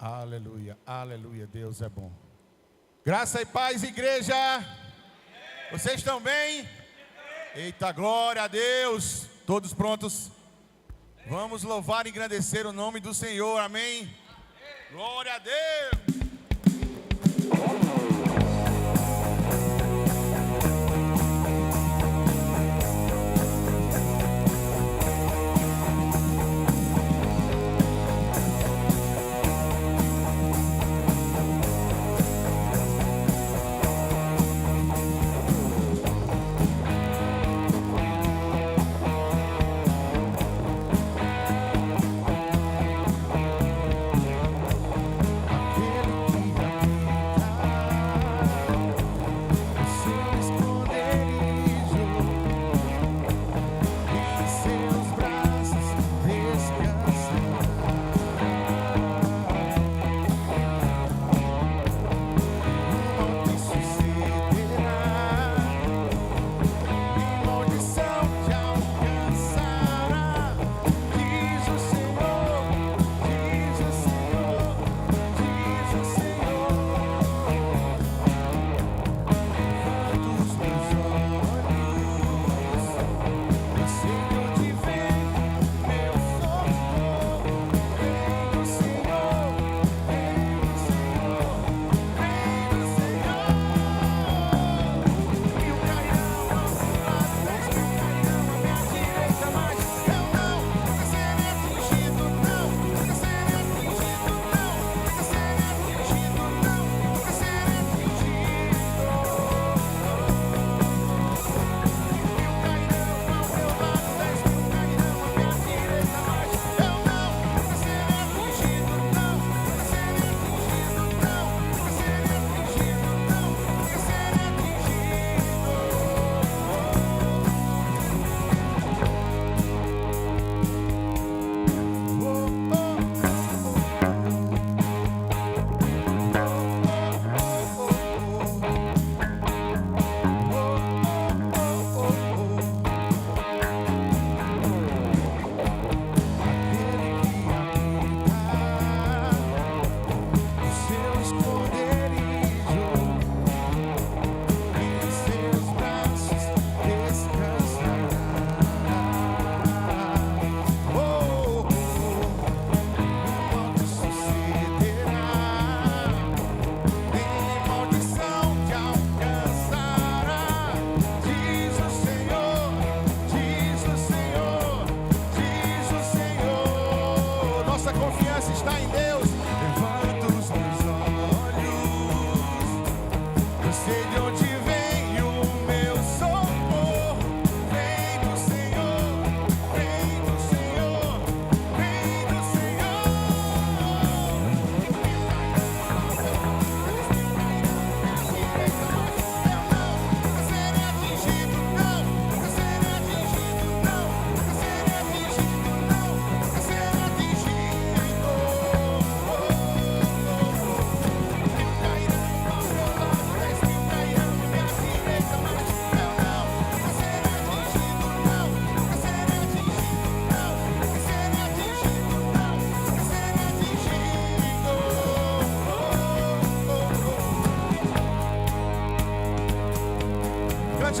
Aleluia, aleluia, Deus é bom. Graça e paz, igreja. Vocês estão bem? Eita, glória a Deus. Todos prontos? Vamos louvar e engrandecer o nome do Senhor, amém? Glória a Deus.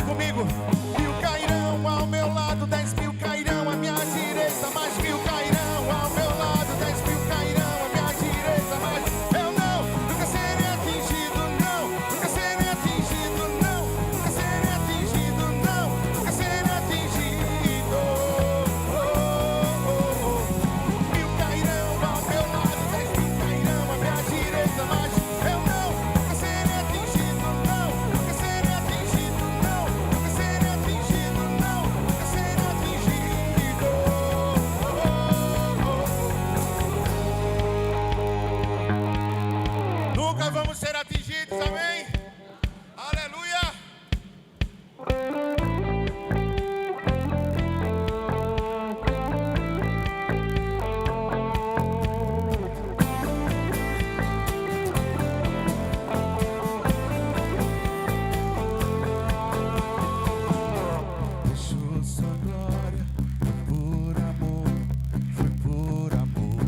Comigo, 1000 cairão ao meu lado, 10.000 cairão à minha direita, mais 1000 cairão ao meu lado, 10.000 cairão à minha direita, mas eu não, nunca serei atingido, não, nunca serei atingido, não, nunca serei atingido, não, nunca serei atingido. 1000 cairão ao meu lado, 10.000 cairão à minha direita, mas eu não, nunca serei atingido, não, nunca serei atingido, não. Vamos ser atingidos, amém? Aleluia! Deixou sua glória, por amor, foi por amor.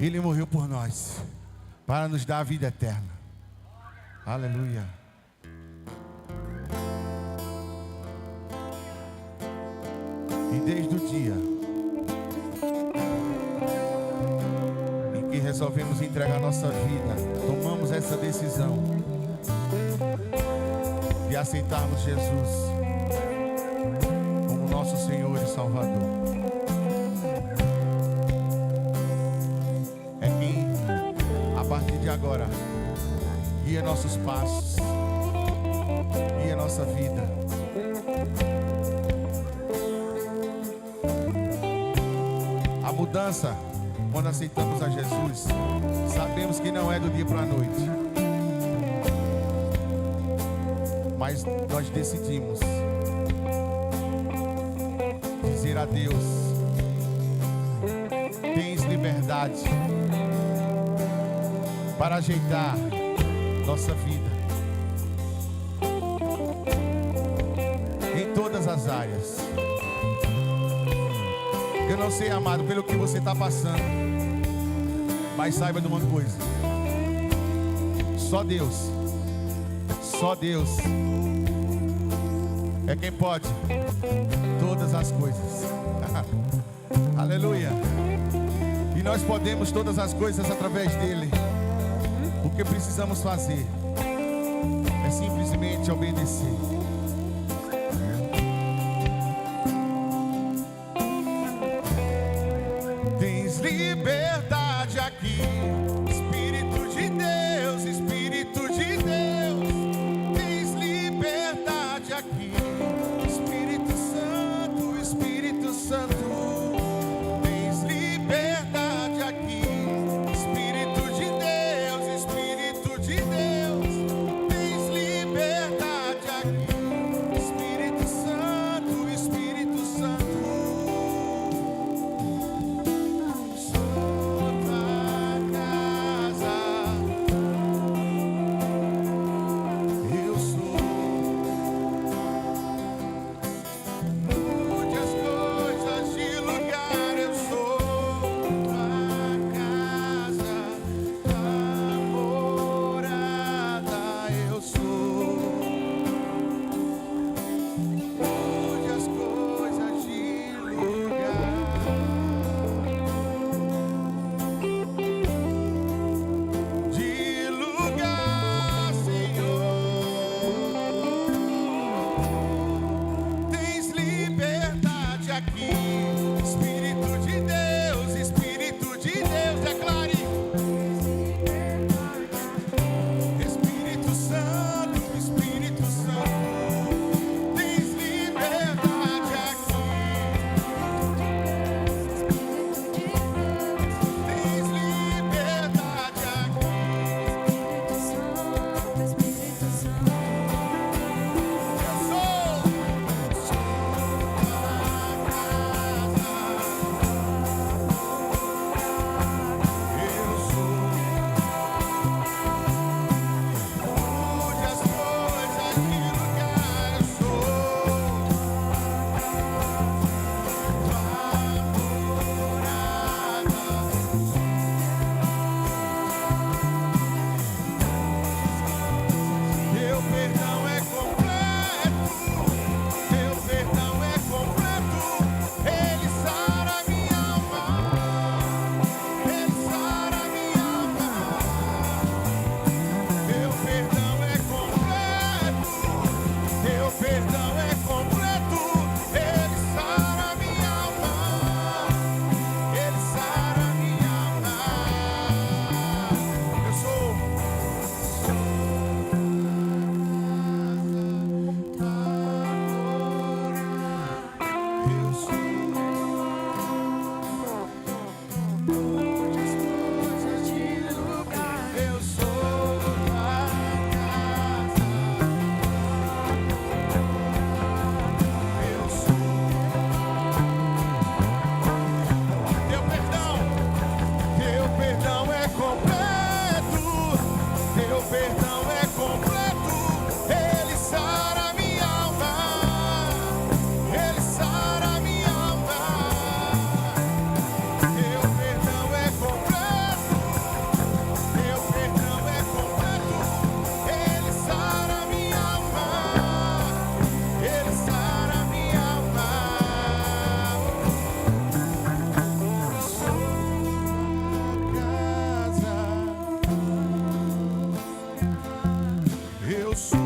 Ele morreu por nós, para nos dar a vida eterna. Aleluia. E desde o dia em que resolvemos entregar nossa vida, tomamos essa decisão de aceitarmos Jesus como nosso Senhor e Salvador. É quem, a partir de agora, guia nossos passos, guia nossa vida. A mudança, quando aceitamos a Jesus, sabemos que não é do dia para a noite, mas nós decidimos dizer a Deus: tens liberdade para ajeitar nossa vida em todas as áreas. Eu não sei, amado, pelo que você está passando, mas saiba de uma coisa: só Deus é quem pode todas as coisas. Aleluia. E nós podemos todas as coisas através dele. O que precisamos fazer é simplesmente obedecer. Tens liberdade aqui, Espírito de Deus, Espírito de Deus. Tens liberdade aqui, Espírito Santo, Espírito Santo. Tens liberdade aqui, Espírito de Deus, Espírito de Deus. Tens liberdade aqui, Espírito Santo, Espírito Santo. eu sou.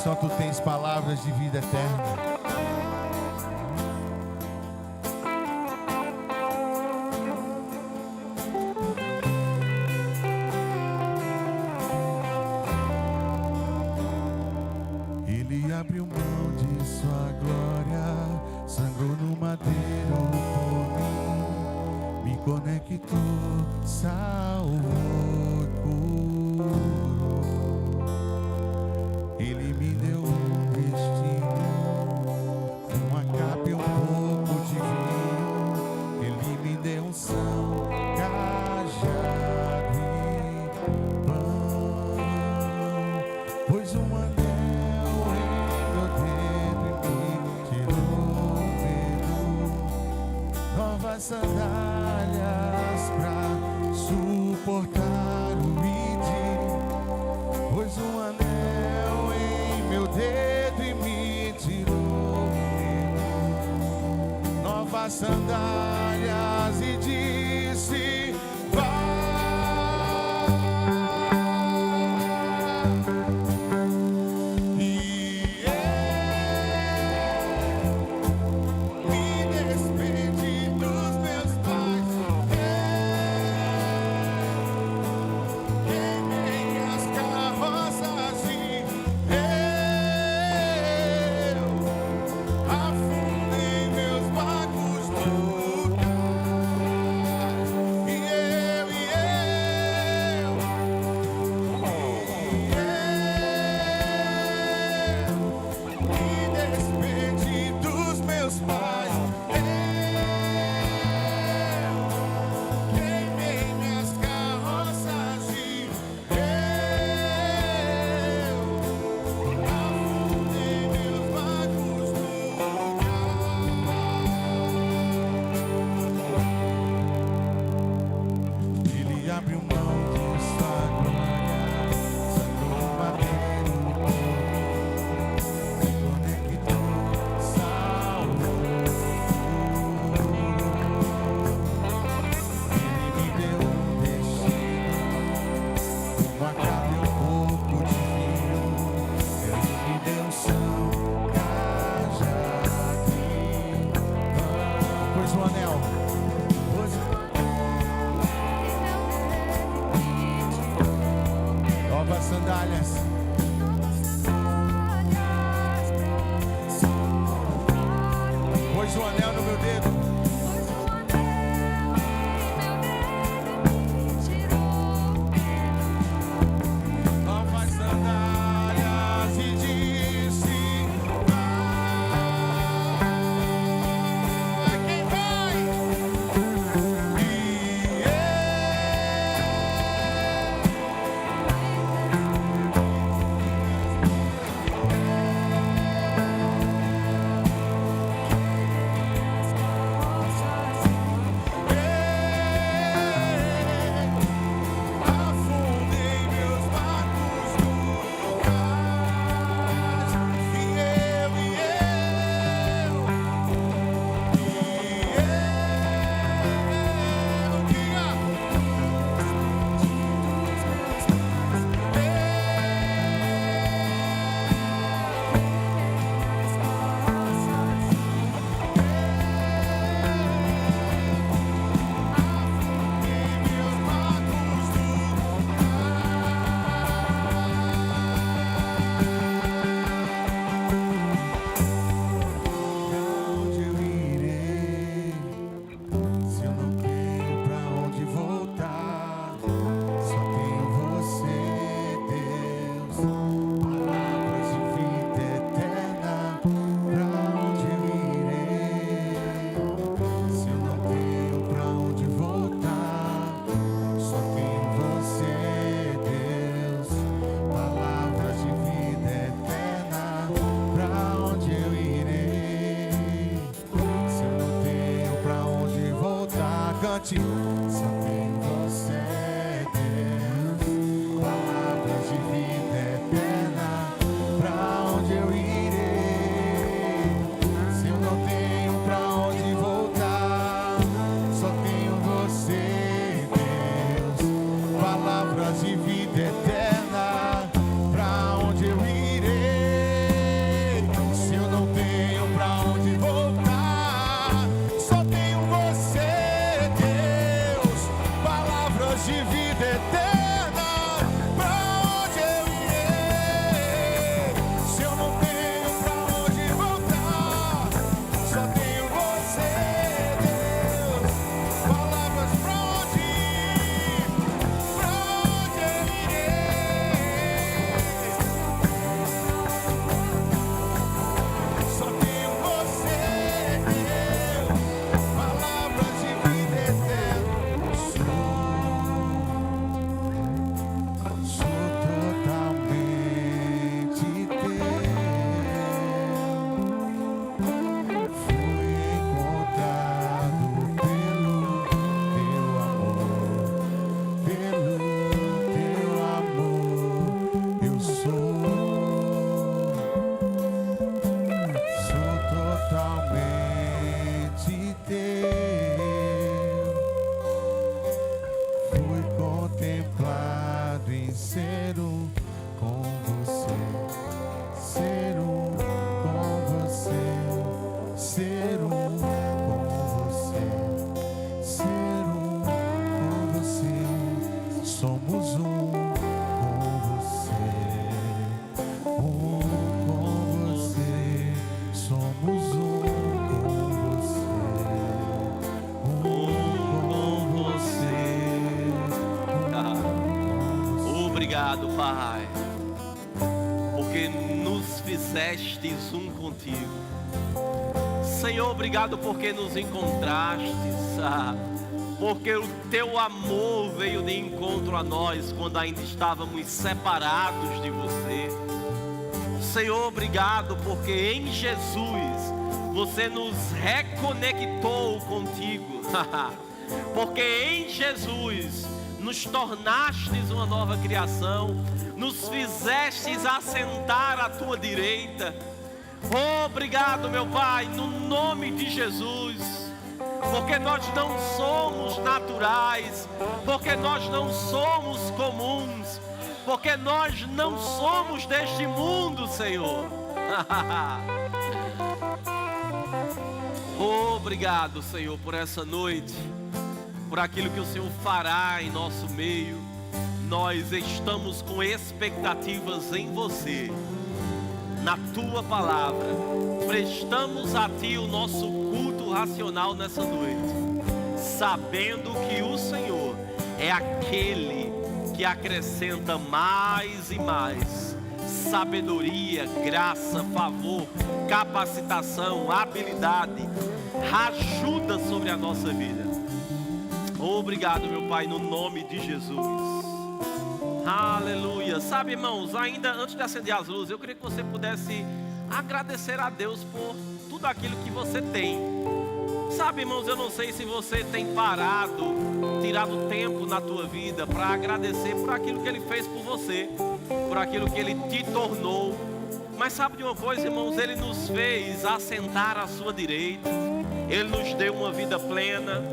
Só tu tens palavras de vida eterna. Ele abriu mão de sua glória, sangrou no madeiro por mim, me conectou, salvou e curou. Ele me deu um destino, uma capa e um pouco de vinho. Ele me deu um são, cajado e pão. Pôs um anel em meu dedo e me tirou o medo. Novas sandálias pra suportar o ide. Pôs um anel meu dedo e me tirou novas sandálias e disse: vai. E eu me despedi dos meus pais, queimei as carroças e afundei meus barcos no cais. E eu me despedi dos meus pais. Eu queimei minhas carroças e eu afundei meus barcos no cais. Ele abriu mão de sua glória, sangrou o madeiro por mim, me conectou, salvou e curou. Ele me deu um destino, uma capa e um pouco de vinho. Ele me deu um são, cajado e pão. Pôs um anel, pôs novas sandálias. Pôs um anel no meu dedo. Novas sandálias e disse: vai. Quem vai? E cante. Só tem você, Deus, palavras de vida eterna. Pra onde eu irei, se eu não tenho pra onde voltar? Só tenho você, Deus, palavras de vida eterna. Pra onde eu irei, se eu não tenho pra onde voltar? Só tenho você, Deus, palavras de vida eterna. Pra onde eu irei, se eu não tenho pra onde voltar? Só tenho você, Deus, palavras pra onde eu irei? Só tenho você, Deus, palavras de vida eterna. Sou totalmente teu. Fui encontrado pelo teu amor, pelo teu amor. Eu sou totalmente teu. Fui contemplado em ser um com você, ser um com você, ser um com você, ser um com você. Somos um com você, um com você. Somos um com você, um com você. Obrigado, Pai, porque nos fizestes um contigo. Senhor, obrigado porque nos encontrastes, porque o teu amor veio de encontro a nós quando ainda estávamos separados de você. Senhor, obrigado porque em Jesus você nos reconectou contigo. Porque em Jesus nos tornastes uma nova criação, nos fizestes assentar à tua direita. Obrigado, meu Pai, no nome de Jesus, porque nós não somos naturais, porque nós não somos comuns, porque nós não somos deste mundo, Senhor. Obrigado, Senhor, por essa noite, por aquilo que o Senhor fará em nosso meio. Nós estamos com expectativas em você, na tua palavra. Prestamos a ti o nosso culto racional nessa noite, sabendo que o Senhor é aquele que acrescenta mais e mais sabedoria, graça, favor, capacitação, habilidade, ajuda sobre a nossa vida. Obrigado, meu Pai, no nome de Jesus. Aleluia. Sabe, irmãos, ainda antes de acender as luzes, eu queria que você pudesse agradecer a Deus por tudo aquilo que você tem. Sabe, irmãos, eu não sei se você tem parado, tirado tempo na tua vida para agradecer por aquilo que Ele fez por você, por aquilo que Ele te tornou. Mas sabe de uma coisa, irmãos? Ele nos fez assentar à sua direita. Ele nos deu uma vida plena.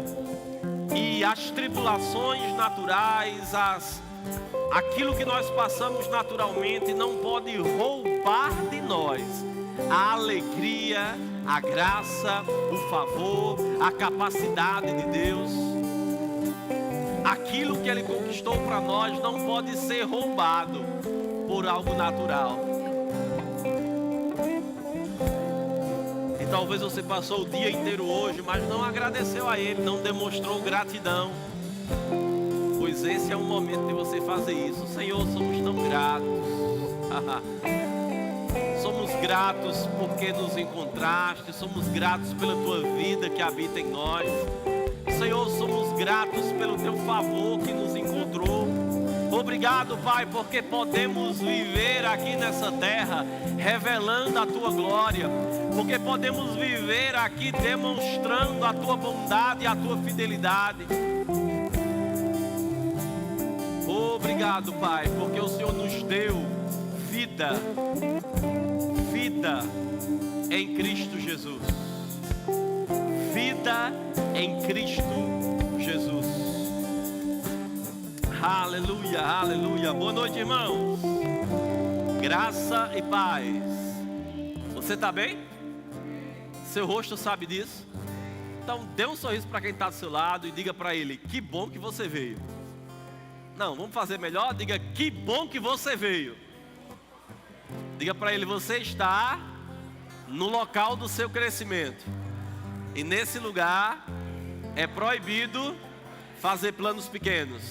E as tribulações naturais, aquilo que nós passamos naturalmente não pode roubar de nós a alegria, a graça, o favor, a capacidade de Deus. Aquilo que Ele conquistou para nós não pode ser roubado por algo natural. E talvez você passou o dia inteiro hoje, mas não agradeceu a Ele, não demonstrou gratidão. Pois esse é o momento de você fazer isso. Senhor, somos tão gratos. Somos gratos porque nos encontraste. Somos gratos pela tua vida que habita em nós. Senhor, somos gratos pelo teu favor que nos encontrou. Obrigado, Pai, porque podemos viver aqui nessa terra revelando a Tua glória, porque podemos viver aqui demonstrando a Tua bondade e a Tua fidelidade. Obrigado, Pai, porque o Senhor nos deu vida em Cristo Jesus. Vida em Cristo Jesus. Aleluia, aleluia. Boa noite, irmãos. Graça e paz. Você está bem? Seu rosto sabe disso? Então dê um sorriso para quem está do seu lado e diga para ele: que bom que você veio. Não, vamos fazer melhor? Diga: que bom que você veio. Diga para ele: você está no local do seu crescimento. E nesse lugar é proibido fazer planos pequenos.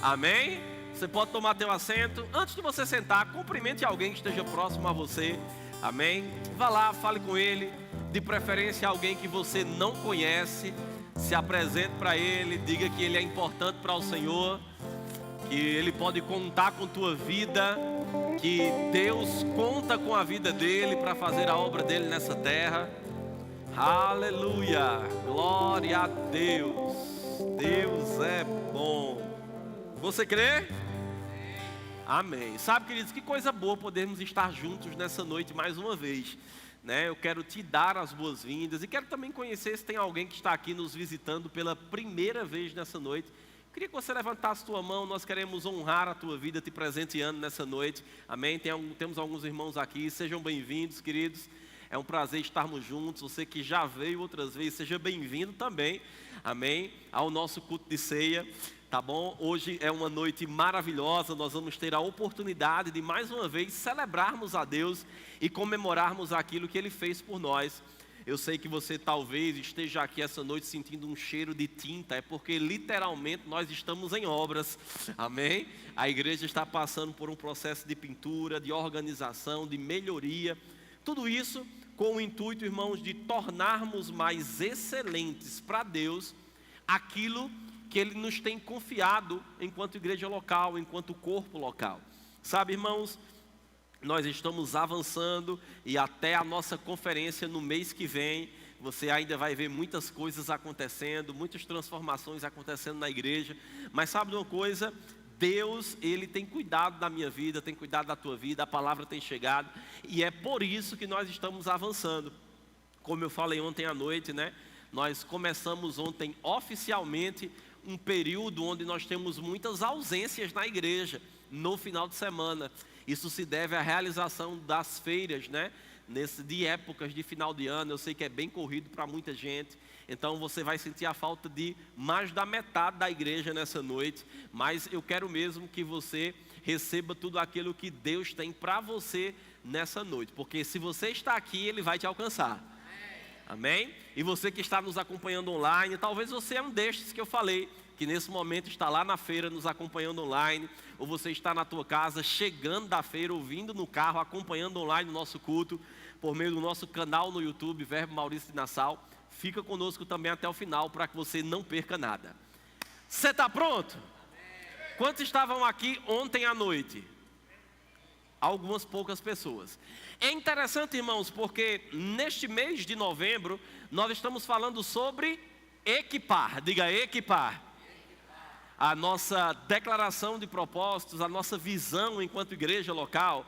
Amém? Você pode tomar teu assento. Antes de você sentar, cumprimente alguém que esteja próximo a você. Amém? Vá lá, fale com ele. De preferência alguém que você não conhece. Se apresente para ele. Diga que ele é importante para o Senhor. Que ele pode contar com tua vida. Que Deus conta com a vida dele para fazer a obra dele nessa terra. Aleluia! Glória a Deus! Deus é bom! Você crê? Amém. Sabe, queridos, que coisa boa podermos estar juntos nessa noite mais uma vez, né? Eu quero te dar as boas-vindas e quero também conhecer se tem alguém que está aqui nos visitando pela primeira vez nessa noite. Queria que você levantasse a tua mão. Nós queremos honrar a tua vida te presenteando nessa noite. Amém? Temos alguns irmãos aqui. Sejam bem-vindos, queridos. É um prazer estarmos juntos. Você que já veio outras vezes, seja bem-vindo também. Amém? Ao nosso culto de ceia. Tá bom? Hoje é uma noite maravilhosa. Nós vamos ter a oportunidade de mais uma vez celebrarmos a Deus e comemorarmos aquilo que Ele fez por nós. Eu sei que você talvez esteja aqui essa noite sentindo um cheiro de tinta. É porque literalmente nós estamos em obras. Amém? A igreja está passando por um processo de pintura, de organização, de melhoria. Tudo isso com o intuito, irmãos, de tornarmos mais excelentes para Deus aquilo que Ele nos tem confiado enquanto igreja local, enquanto corpo local. Sabe, irmãos, nós estamos avançando e até a nossa conferência no mês que vem, você ainda vai ver muitas coisas acontecendo, muitas transformações acontecendo na igreja. Mas sabe de uma coisa? Deus, Ele tem cuidado da minha vida, tem cuidado da tua vida, a palavra tem chegado. E é por isso que nós estamos avançando. Como eu falei ontem à noite, né? Nós começamos ontem oficialmente um período onde nós temos muitas ausências na igreja, no final de semana. Isso se deve à realização das feiras, né? De épocas de final de ano. Eu sei que é bem corrido para muita gente. Então você vai sentir a falta de mais da metade da igreja nessa noite. Mas eu quero mesmo que você receba tudo aquilo que Deus tem para você nessa noite. Porque se você está aqui, Ele vai te alcançar. Amém? E você que está nos acompanhando online, talvez você é um destes que eu falei, que nesse momento está lá na feira nos acompanhando online, ou você está na tua casa, chegando da feira, ouvindo no carro, acompanhando online o nosso culto, por meio do nosso canal no YouTube, Verbo Maurício de Nassau. Fica conosco também até o final, para que você não perca nada. Você está pronto? Quantos estavam aqui ontem à noite? Algumas poucas pessoas. É interessante, irmãos, porque neste mês de novembro, nós estamos falando sobre equipar. Diga, equipar. A nossa declaração de propósitos, a nossa visão enquanto igreja local,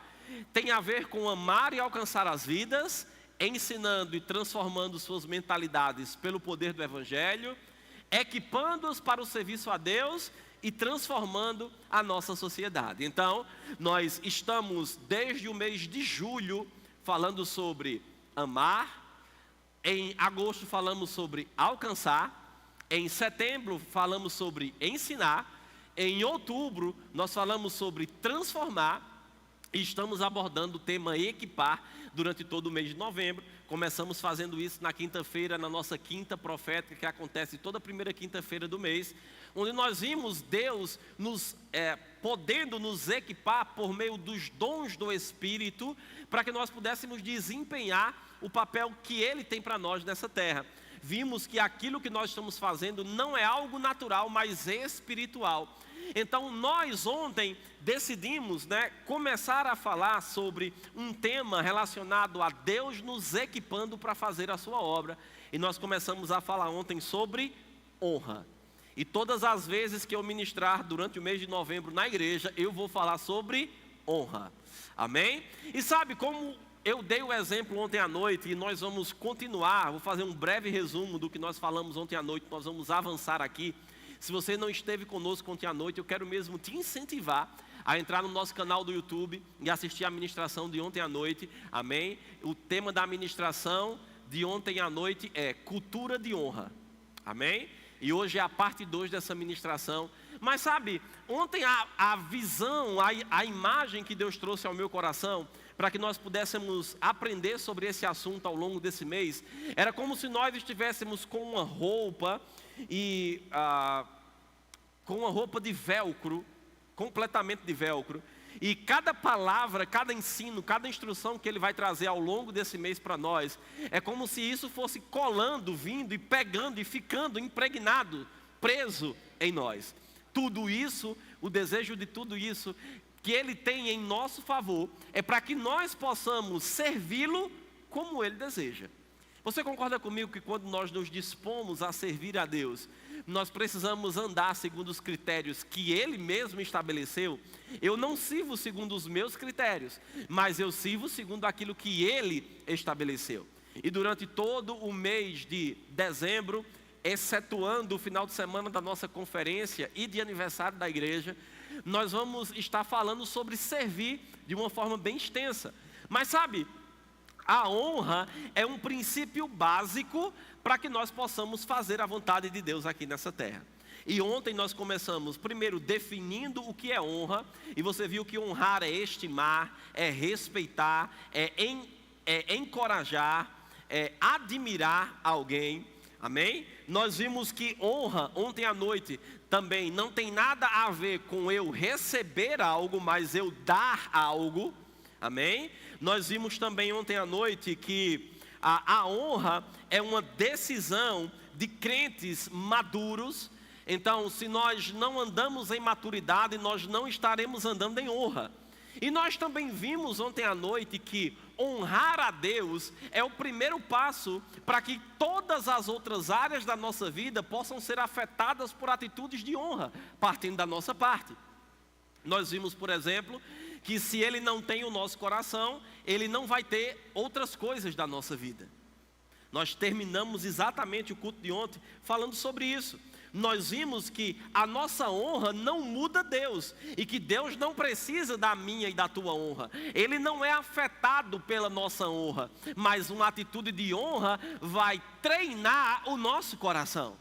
tem a ver com amar e alcançar as vidas, ensinando e transformando suas mentalidades pelo poder do Evangelho, equipando-os para o serviço a Deus e transformando a nossa sociedade. Então, nós estamos desde o mês de julho falando sobre amar, em agosto falamos sobre alcançar, em setembro falamos sobre ensinar, em outubro nós falamos sobre transformar, e estamos abordando o tema equipar durante todo o mês de novembro. Começamos fazendo isso na quinta-feira, na nossa quinta profética, que acontece toda a primeira quinta-feira do mês, onde nós vimos Deus podendo nos equipar por meio dos dons do Espírito, para que nós pudéssemos desempenhar o papel que Ele tem para nós nessa terra. Vimos que aquilo que nós estamos fazendo não é algo natural, mas espiritual. Então nós ontem decidimos, começar a falar sobre um tema relacionado a Deus nos equipando para fazer a sua obra. E nós começamos a falar ontem sobre honra. E todas as vezes que eu ministrar durante o mês de novembro na igreja, eu vou falar sobre honra. Amém? E sabe como eu dei o exemplo ontem à noite e nós vamos continuar, vou fazer um breve resumo do que nós falamos ontem à noite, nós vamos avançar aqui. Se você não esteve conosco ontem à noite, eu quero mesmo te incentivar a entrar no nosso canal do YouTube e assistir a ministração de ontem à noite. Amém? O tema da ministração de ontem à noite é cultura de honra. Amém? E hoje é a parte 2 dessa ministração. Mas sabe, ontem a visão, a imagem que Deus trouxe ao meu coração, para que nós pudéssemos aprender sobre esse assunto ao longo desse mês, era como se nós estivéssemos com uma roupa com uma roupa de velcro, completamente de velcro, e cada palavra, cada ensino, cada instrução que Ele vai trazer ao longo desse mês para nós, é como se isso fosse colando, vindo e pegando e ficando impregnado, preso em nós. Tudo isso, o desejo de tudo isso que Ele tem em nosso favor, é para que nós possamos servi-lo como Ele deseja. Você concorda comigo que quando nós nos dispomos a servir a Deus, nós precisamos andar segundo os critérios que Ele mesmo estabeleceu? Eu não sirvo segundo os meus critérios, mas eu sirvo segundo aquilo que Ele estabeleceu. E durante todo o mês de dezembro, excetuando o final de semana da nossa conferência e de aniversário da igreja, nós vamos estar falando sobre servir de uma forma bem extensa. Mas sabe, a honra é um princípio básico para que nós possamos fazer a vontade de Deus aqui nessa terra. E ontem nós começamos primeiro definindo o que é honra, e você viu que honrar é estimar, é respeitar, é encorajar, é admirar alguém. Amém? Nós vimos que honra ontem à noite também não tem nada a ver com eu receber algo, mas eu dar algo. Amém? Nós vimos também ontem à noite que a honra é uma decisão de crentes maduros. Então, se nós não andamos em maturidade, nós não estaremos andando em honra. E nós também vimos ontem à noite que honrar a Deus é o primeiro passo para que todas as outras áreas da nossa vida possam ser afetadas por atitudes de honra, partindo da nossa parte. Nós vimos, por exemplo, que se Ele não tem o nosso coração, Ele não vai ter outras coisas da nossa vida. Nós terminamos exatamente o culto de ontem falando sobre isso. Nós vimos que a nossa honra não muda Deus, e que Deus não precisa da minha e da tua honra. Ele não é afetado pela nossa honra, mas uma atitude de honra vai treinar o nosso coração.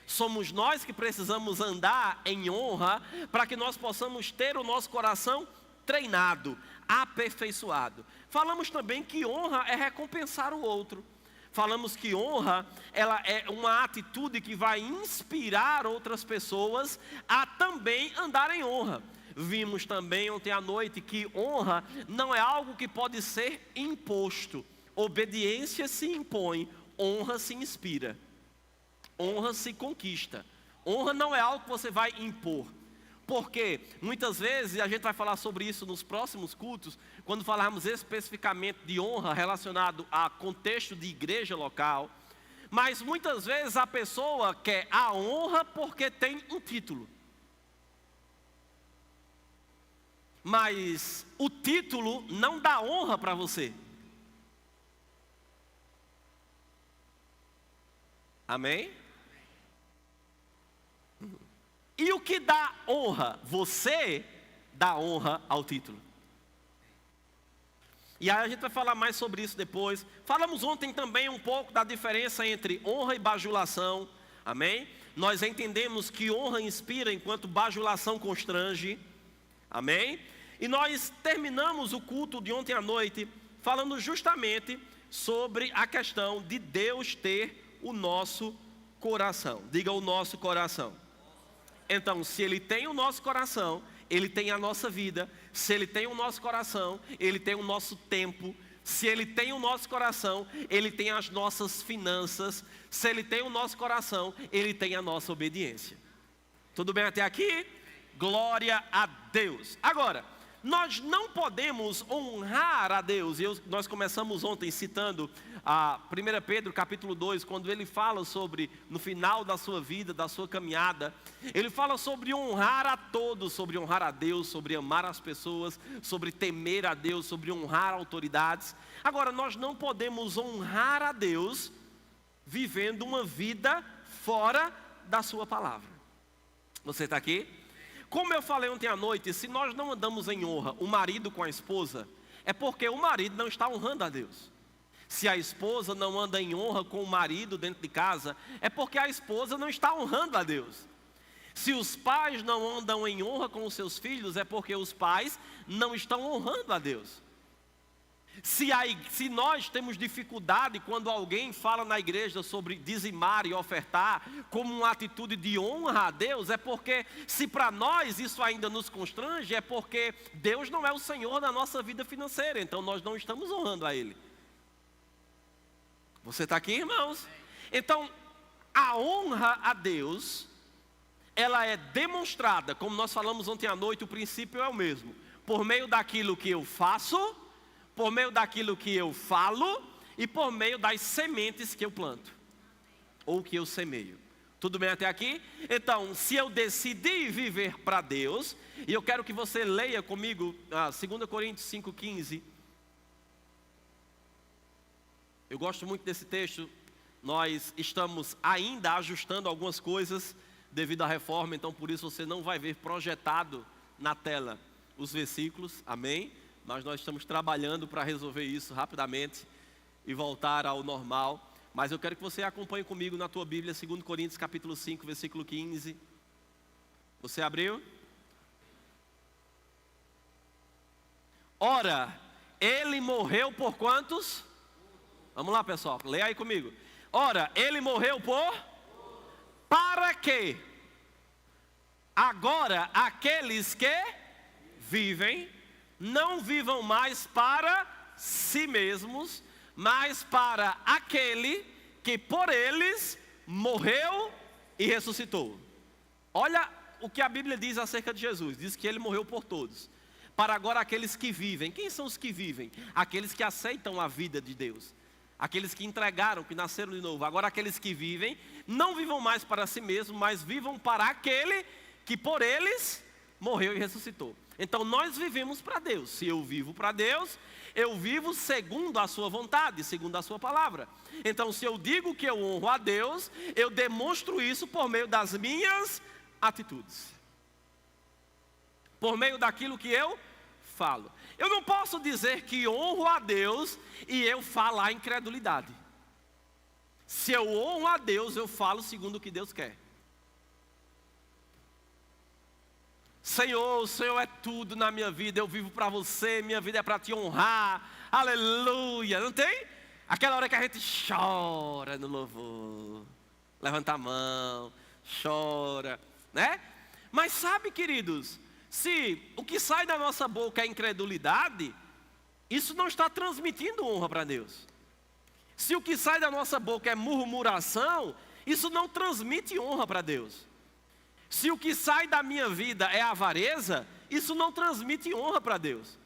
Somos nós que precisamos andar em honra para que nós possamos ter o nosso coração treinado, aperfeiçoado. Falamos também que honra é recompensar o outro. Falamos que honra, ela é uma atitude que vai inspirar outras pessoas a também andar em honra. Vimos também ontem à noite que honra não é algo que pode ser imposto. Obediência se impõe, honra se inspira. Honra se conquista. Honra não é algo que você vai impor. Porque muitas vezes, e a gente vai falar sobre isso nos próximos cultos, quando falarmos especificamente de honra relacionado a contexto de igreja local, mas muitas vezes a pessoa quer a honra porque tem um título. Mas o título não dá honra para você. Amém? E o que dá honra? Você dá honra ao título. E aí a gente vai falar mais sobre isso depois. Falamos ontem também um pouco da diferença entre honra e bajulação. Amém? Nós entendemos que honra inspira enquanto bajulação constrange. Amém? E nós terminamos o culto de ontem à noite falando justamente sobre a questão de Deus ter o nosso coração. Diga o nosso coração. Então, se Ele tem o nosso coração, Ele tem a nossa vida. Se Ele tem o nosso coração, Ele tem o nosso tempo. Se Ele tem o nosso coração, Ele tem as nossas finanças. Se Ele tem o nosso coração, Ele tem a nossa obediência. Tudo bem até aqui? Glória a Deus. Agora, nós não podemos honrar a Deus. Nós começamos ontem citando a 1 Pedro capítulo 2, quando ele fala sobre, no final da sua vida, da sua caminhada, ele fala sobre honrar a todos, sobre honrar a Deus, sobre amar as pessoas, sobre temer a Deus, sobre honrar autoridades. Agora, nós não podemos honrar a Deus vivendo uma vida fora da sua palavra. Você está aqui? Como eu falei ontem à noite, se nós não andamos em honra o marido com a esposa, é porque o marido não está honrando a Deus. Se a esposa não anda em honra com o marido dentro de casa, é porque a esposa não está honrando a Deus. Se os pais não andam em honra com os seus filhos, é porque os pais não estão honrando a Deus. Se nós temos dificuldade quando alguém fala na igreja sobre dizimar e ofertar como uma atitude de honra a Deus, é porque, se para nós isso ainda nos constrange, é porque Deus não é o Senhor da nossa vida financeira, então nós não estamos honrando a Ele. Você está aqui, irmãos? Então, a honra a Deus, ela é demonstrada, como nós falamos ontem à noite, o princípio é o mesmo, por meio daquilo que eu faço, por meio daquilo que eu falo e por meio das sementes que eu planto ou que eu semeio. Tudo bem até aqui? Então, se eu decidir viver para Deus, e eu quero que você leia comigo 2 Coríntios 5,15. Eu gosto muito desse texto. Nós estamos ainda ajustando algumas coisas devido à reforma, então por isso você não vai ver projetado na tela os versículos, amém? Mas nós estamos trabalhando para resolver isso rapidamente e voltar ao normal. Mas eu quero que você acompanhe comigo na tua Bíblia, 2 Coríntios capítulo 5, versículo 15. Você abriu? Ora, ele morreu por quantos? Vamos lá, pessoal, leia aí comigo. Ora, ele morreu por? Para quê? Agora, aqueles que vivem, não vivam mais para si mesmos, mas para aquele que por eles morreu e ressuscitou. Olha o que a Bíblia diz acerca de Jesus. Diz que ele morreu por todos. Para agora aqueles que vivem. Quem são os que vivem? Aqueles que aceitam a vida de Deus. Aqueles que entregaram, que nasceram de novo. Agora aqueles que vivem, não vivam mais para si mesmos, mas vivam para aquele que por eles morreu e ressuscitou. Então nós vivemos para Deus. Se eu vivo para Deus, eu vivo segundo a sua vontade, segundo a sua palavra. Então se eu digo que eu honro a Deus, eu demonstro isso por meio das minhas atitudes, por meio daquilo que eu falo. Eu não posso dizer que honro a Deus e eu falar incredulidade. Se eu honro a Deus, eu falo segundo o que Deus quer. Senhor, o Senhor é tudo na minha vida, eu vivo para você, minha vida é para te honrar, aleluia, não tem? Aquela hora que a gente chora no louvor, levanta a mão, chora, né? Mas sabe, queridos, se o que sai da nossa boca é incredulidade, isso não está transmitindo honra para Deus. Se o que sai da nossa boca é murmuração, isso não transmite honra para Deus. Se o que sai da minha vida é avareza, isso não transmite honra para Deus.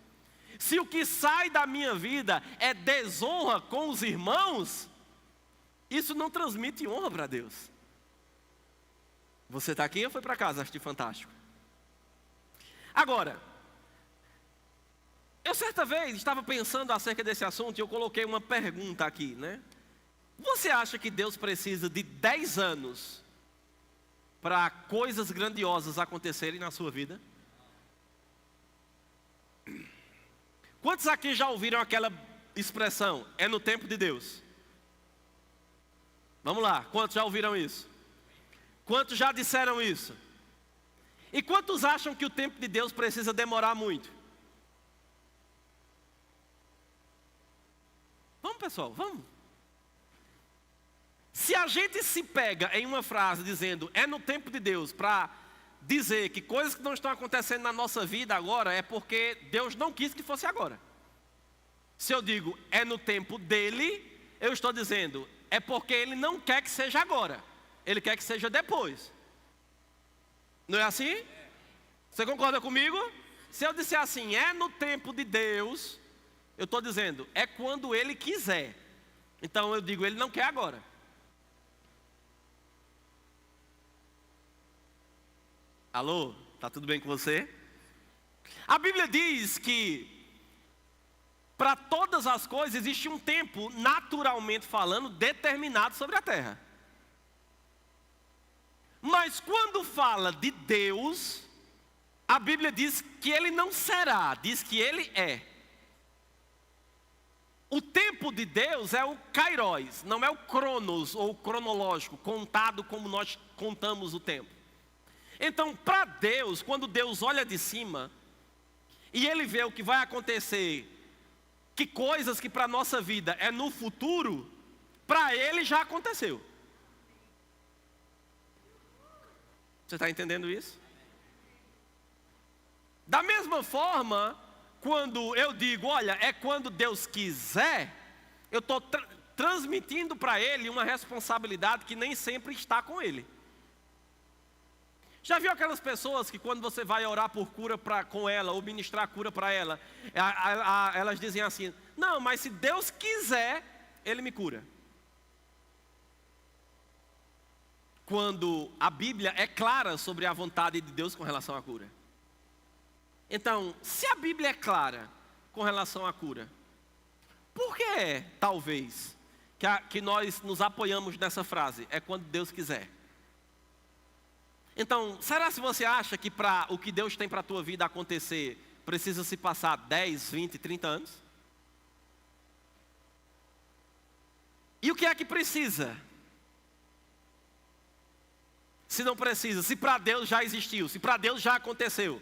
Se o que sai da minha vida é desonra com os irmãos, isso não transmite honra para Deus. Você está aqui ou foi para casa? Achei fantástico. Agora, eu certa vez estava pensando acerca desse assunto e eu coloquei uma pergunta aqui, né? Você acha que Deus precisa de 10 anos para coisas grandiosas acontecerem na sua vida? Quantos aqui já ouviram aquela expressão, é no tempo de Deus? Vamos lá, quantos já ouviram isso? Quantos já disseram isso? E quantos acham que o tempo de Deus precisa demorar muito? Vamos, pessoal, vamos. Se a gente se pega em uma frase dizendo é no tempo de Deus, para dizer que coisas que não estão acontecendo na nossa vida agora é porque Deus não quis que fosse agora. Se eu digo é no tempo dele, eu estou dizendo é porque ele não quer que seja agora, ele quer que seja depois. Não é assim? Você concorda comigo? Se eu disser assim, é no tempo de Deus, eu estou dizendo, é quando Ele quiser. Então eu digo, Ele não quer agora. Alô? Tá tudo bem com você? A Bíblia diz que para todas as coisas existe um tempo, naturalmente falando, determinado sobre a terra. Mas quando fala de Deus, a Bíblia diz que Ele não será, diz que Ele é. O tempo de Deus é o kairos, não é o cronos ou cronológico, contado como nós contamos o tempo. Então, para Deus, quando Deus olha de cima e Ele vê o que vai acontecer, que coisas que para a nossa vida é no futuro, para Ele já aconteceu. Você está entendendo isso? Da mesma forma, quando eu digo, olha, é quando Deus quiser, eu estou transmitindo para Ele uma responsabilidade que nem sempre está com Ele. Já viu aquelas pessoas que quando você vai orar por cura com ela, ou ministrar cura para ela, elas dizem assim, não, mas se Deus quiser, Ele me cura. Quando a Bíblia é clara sobre a vontade de Deus com relação à cura. Então, se a Bíblia é clara com relação à cura, por que talvez, que nós nos apoiamos nessa frase, é quando Deus quiser? Então, será se você acha que para o que Deus tem para a tua vida acontecer, precisa se passar 10, 20, 30 anos? E o que é que precisa? Se não precisa, se para Deus já existiu, se para Deus já aconteceu.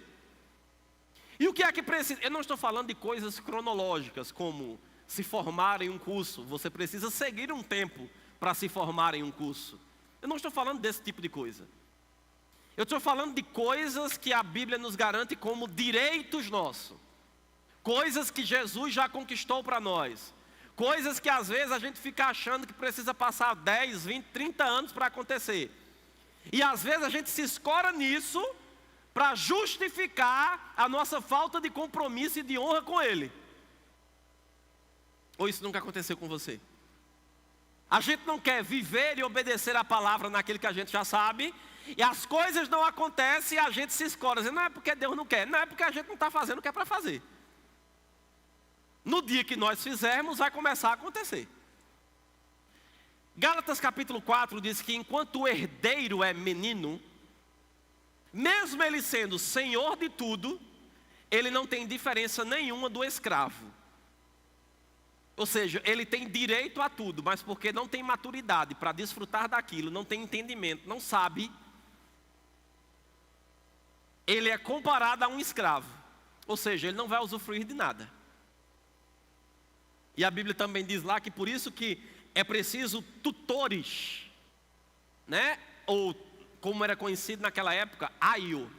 E o que é que precisa? Eu não estou falando de coisas cronológicas, como se formar em um curso. Você precisa seguir um tempo para se formar em um curso. Eu não estou falando desse tipo de coisa. Eu estou falando de coisas que a Bíblia nos garante como direitos nossos. Coisas que Jesus já conquistou para nós. Coisas que às vezes a gente fica achando que precisa passar 10, 20, 30 anos para acontecer. E às vezes a gente se escora nisso para justificar a nossa falta de compromisso e de honra com Ele. Ou isso nunca aconteceu com você? A gente não quer viver e obedecer a palavra naquilo que a gente já sabe, e as coisas não acontecem e a gente se escora, dizendo, não é porque Deus não quer, não é porque a gente não está fazendo o que é para fazer. No dia que nós fizermos, vai começar a acontecer. Gálatas capítulo 4 diz que enquanto o herdeiro é menino, mesmo ele sendo senhor de tudo, ele não tem diferença nenhuma do escravo. Ou seja, ele tem direito a tudo, mas porque não tem maturidade para desfrutar daquilo, não tem entendimento, não sabe, ele é comparado a um escravo. Ou seja, ele não vai usufruir de nada. E a Bíblia também diz lá que por isso que é preciso tutores, né? Ou como era conhecido naquela época, aio.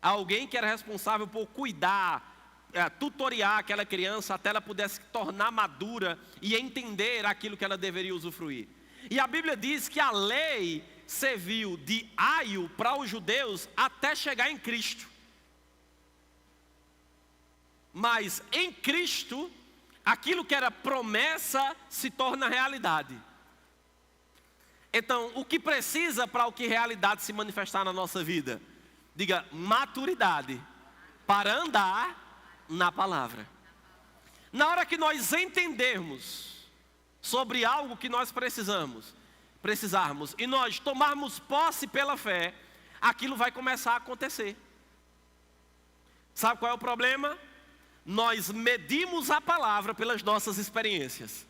Alguém que era responsável por cuidar, tutoriar aquela criança até ela pudesse se tornar madura e entender aquilo que ela deveria usufruir. E a Bíblia diz que a lei serviu de aio para os judeus até chegar em Cristo. Mas em Cristo, aquilo que era promessa se torna realidade. Então, o que precisa para o que realidade se manifestar na nossa vida? Diga, maturidade para andar na palavra. Na hora que nós entendermos sobre algo que nós precisarmos, e nós tomarmos posse pela fé, aquilo vai começar a acontecer. Sabe qual é o problema? Nós medimos a palavra pelas nossas experiências.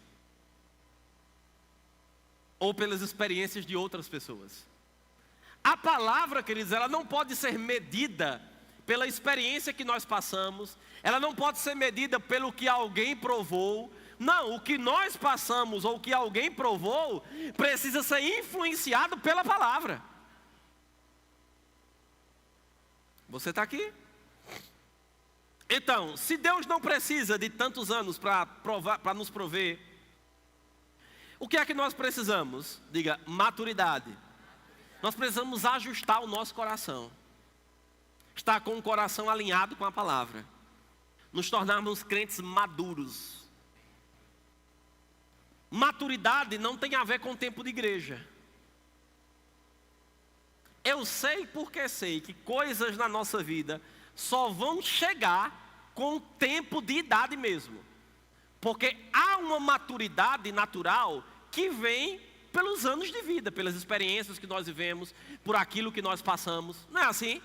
Ou pelas experiências de outras pessoas. A palavra, queridos, ela não pode ser medida pela experiência que nós passamos. Ela não pode ser medida pelo que alguém provou. Não, o que nós passamos ou o que alguém provou precisa ser influenciado pela palavra. Você está aqui? Então, se Deus não precisa de tantos anos para nos prover, o que é que nós precisamos? Diga, maturidade. Nós precisamos ajustar o nosso coração. estar com o coração alinhado com a palavra, nos tornarmos crentes maduros. Maturidade não tem a ver com tempo de igreja. Eu sei porque sei que coisas na nossa vida só vão chegar com o tempo de idade mesmo. Porque há uma maturidade natural que vem pelos anos de vida, pelas experiências que nós vivemos, por aquilo que nós passamos. Não é assim?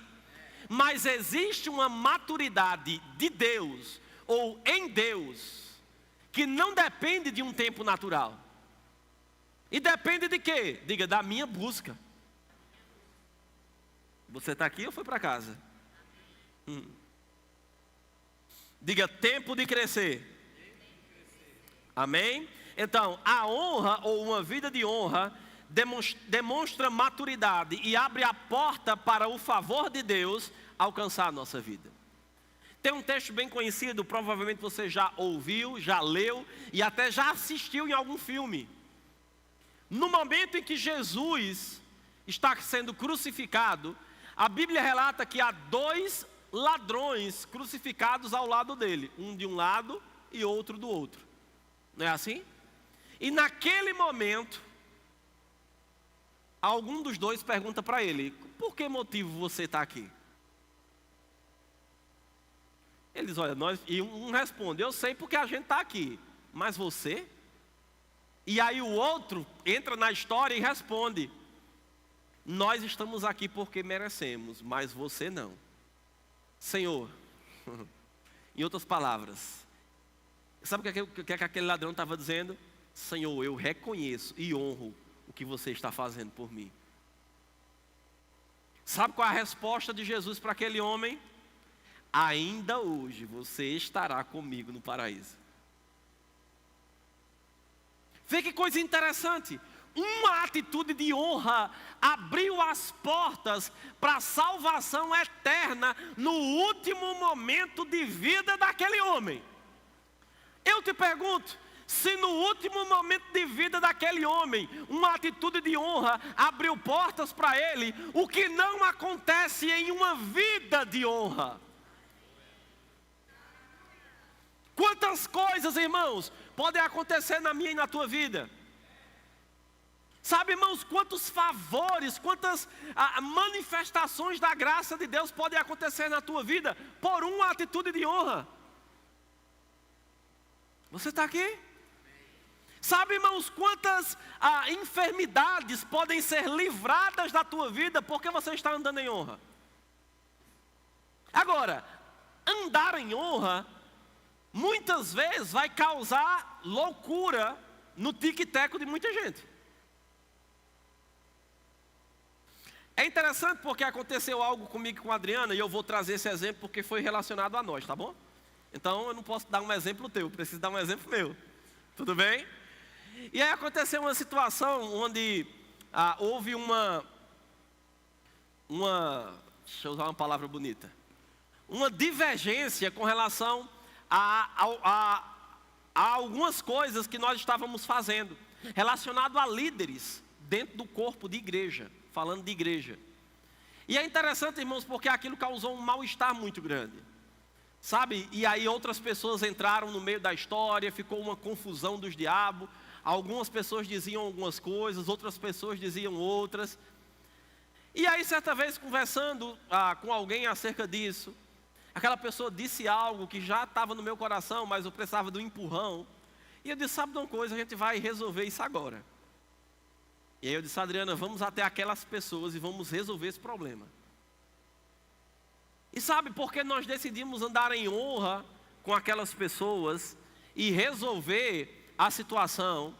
Mas existe uma maturidade de Deus, ou em Deus, que não depende de um tempo natural. E depende de quê? Diga, da minha busca. Você está aqui ou foi para casa? Diga, tempo de crescer. Amém? Então, a honra ou uma vida de honra demonstra maturidade e abre a porta para o favor de Deus alcançar a nossa vida. Tem um texto bem conhecido, provavelmente você já ouviu, já leu e até já assistiu em algum filme. No momento em que Jesus está sendo crucificado, a Bíblia relata que há 2 ladrões crucificados ao lado dele, um de um lado e outro do outro. Não é assim? E naquele momento, algum dos dois pergunta para ele: por que motivo você está aqui? Ele diz: olha, e um responde: eu sei porque a gente está aqui, mas você? E aí o outro entra na história e responde: nós estamos aqui porque merecemos, mas você não. Senhor, em outras palavras, sabe o que aquele ladrão estava dizendo? Senhor, eu reconheço e honro o que você está fazendo por mim. Sabe qual é a resposta de Jesus para aquele homem? Ainda hoje você estará comigo no paraíso. Vê que coisa interessante. Uma atitude de honra abriu as portas para a salvação eterna no último momento de vida daquele homem. Eu te pergunto, se no último momento de vida daquele homem, uma atitude de honra abriu portas para ele, o que não acontece em uma vida de honra? Quantas coisas, irmãos, podem acontecer na minha e na tua vida? Sabe, irmãos, quantos favores, quantas manifestações da graça de Deus podem acontecer na tua vida por uma atitude de honra? Você está aqui? Sabe, irmãos, quantas enfermidades podem ser livradas da tua vida porque você está andando em honra? Agora, andar em honra muitas vezes vai causar loucura no tic-teco de muita gente. É interessante porque aconteceu algo comigo e com a Adriana, e eu vou trazer esse exemplo porque foi relacionado a nós, tá bom? Então eu não posso dar um exemplo teu, preciso dar um exemplo meu. Tudo bem? E aí aconteceu uma situação onde houve uma, deixa eu usar uma palavra bonita, uma divergência com relação a algumas coisas que nós estávamos fazendo, relacionado a líderes dentro do corpo de igreja, falando de igreja. E é interessante, irmãos, porque aquilo causou um mal-estar muito grande. Sabe? E aí outras pessoas entraram no meio da história, ficou uma confusão dos diabos. Algumas pessoas diziam algumas coisas, outras pessoas diziam outras. E aí certa vez conversando com alguém acerca disso, aquela pessoa disse algo que já estava no meu coração, mas eu precisava de um empurrão. E eu disse: sabe de uma coisa, a gente vai resolver isso agora. E aí eu disse: Adriana, vamos até aquelas pessoas e vamos resolver esse problema. E sabe por que nós decidimos andar em honra com aquelas pessoas e resolver a situação?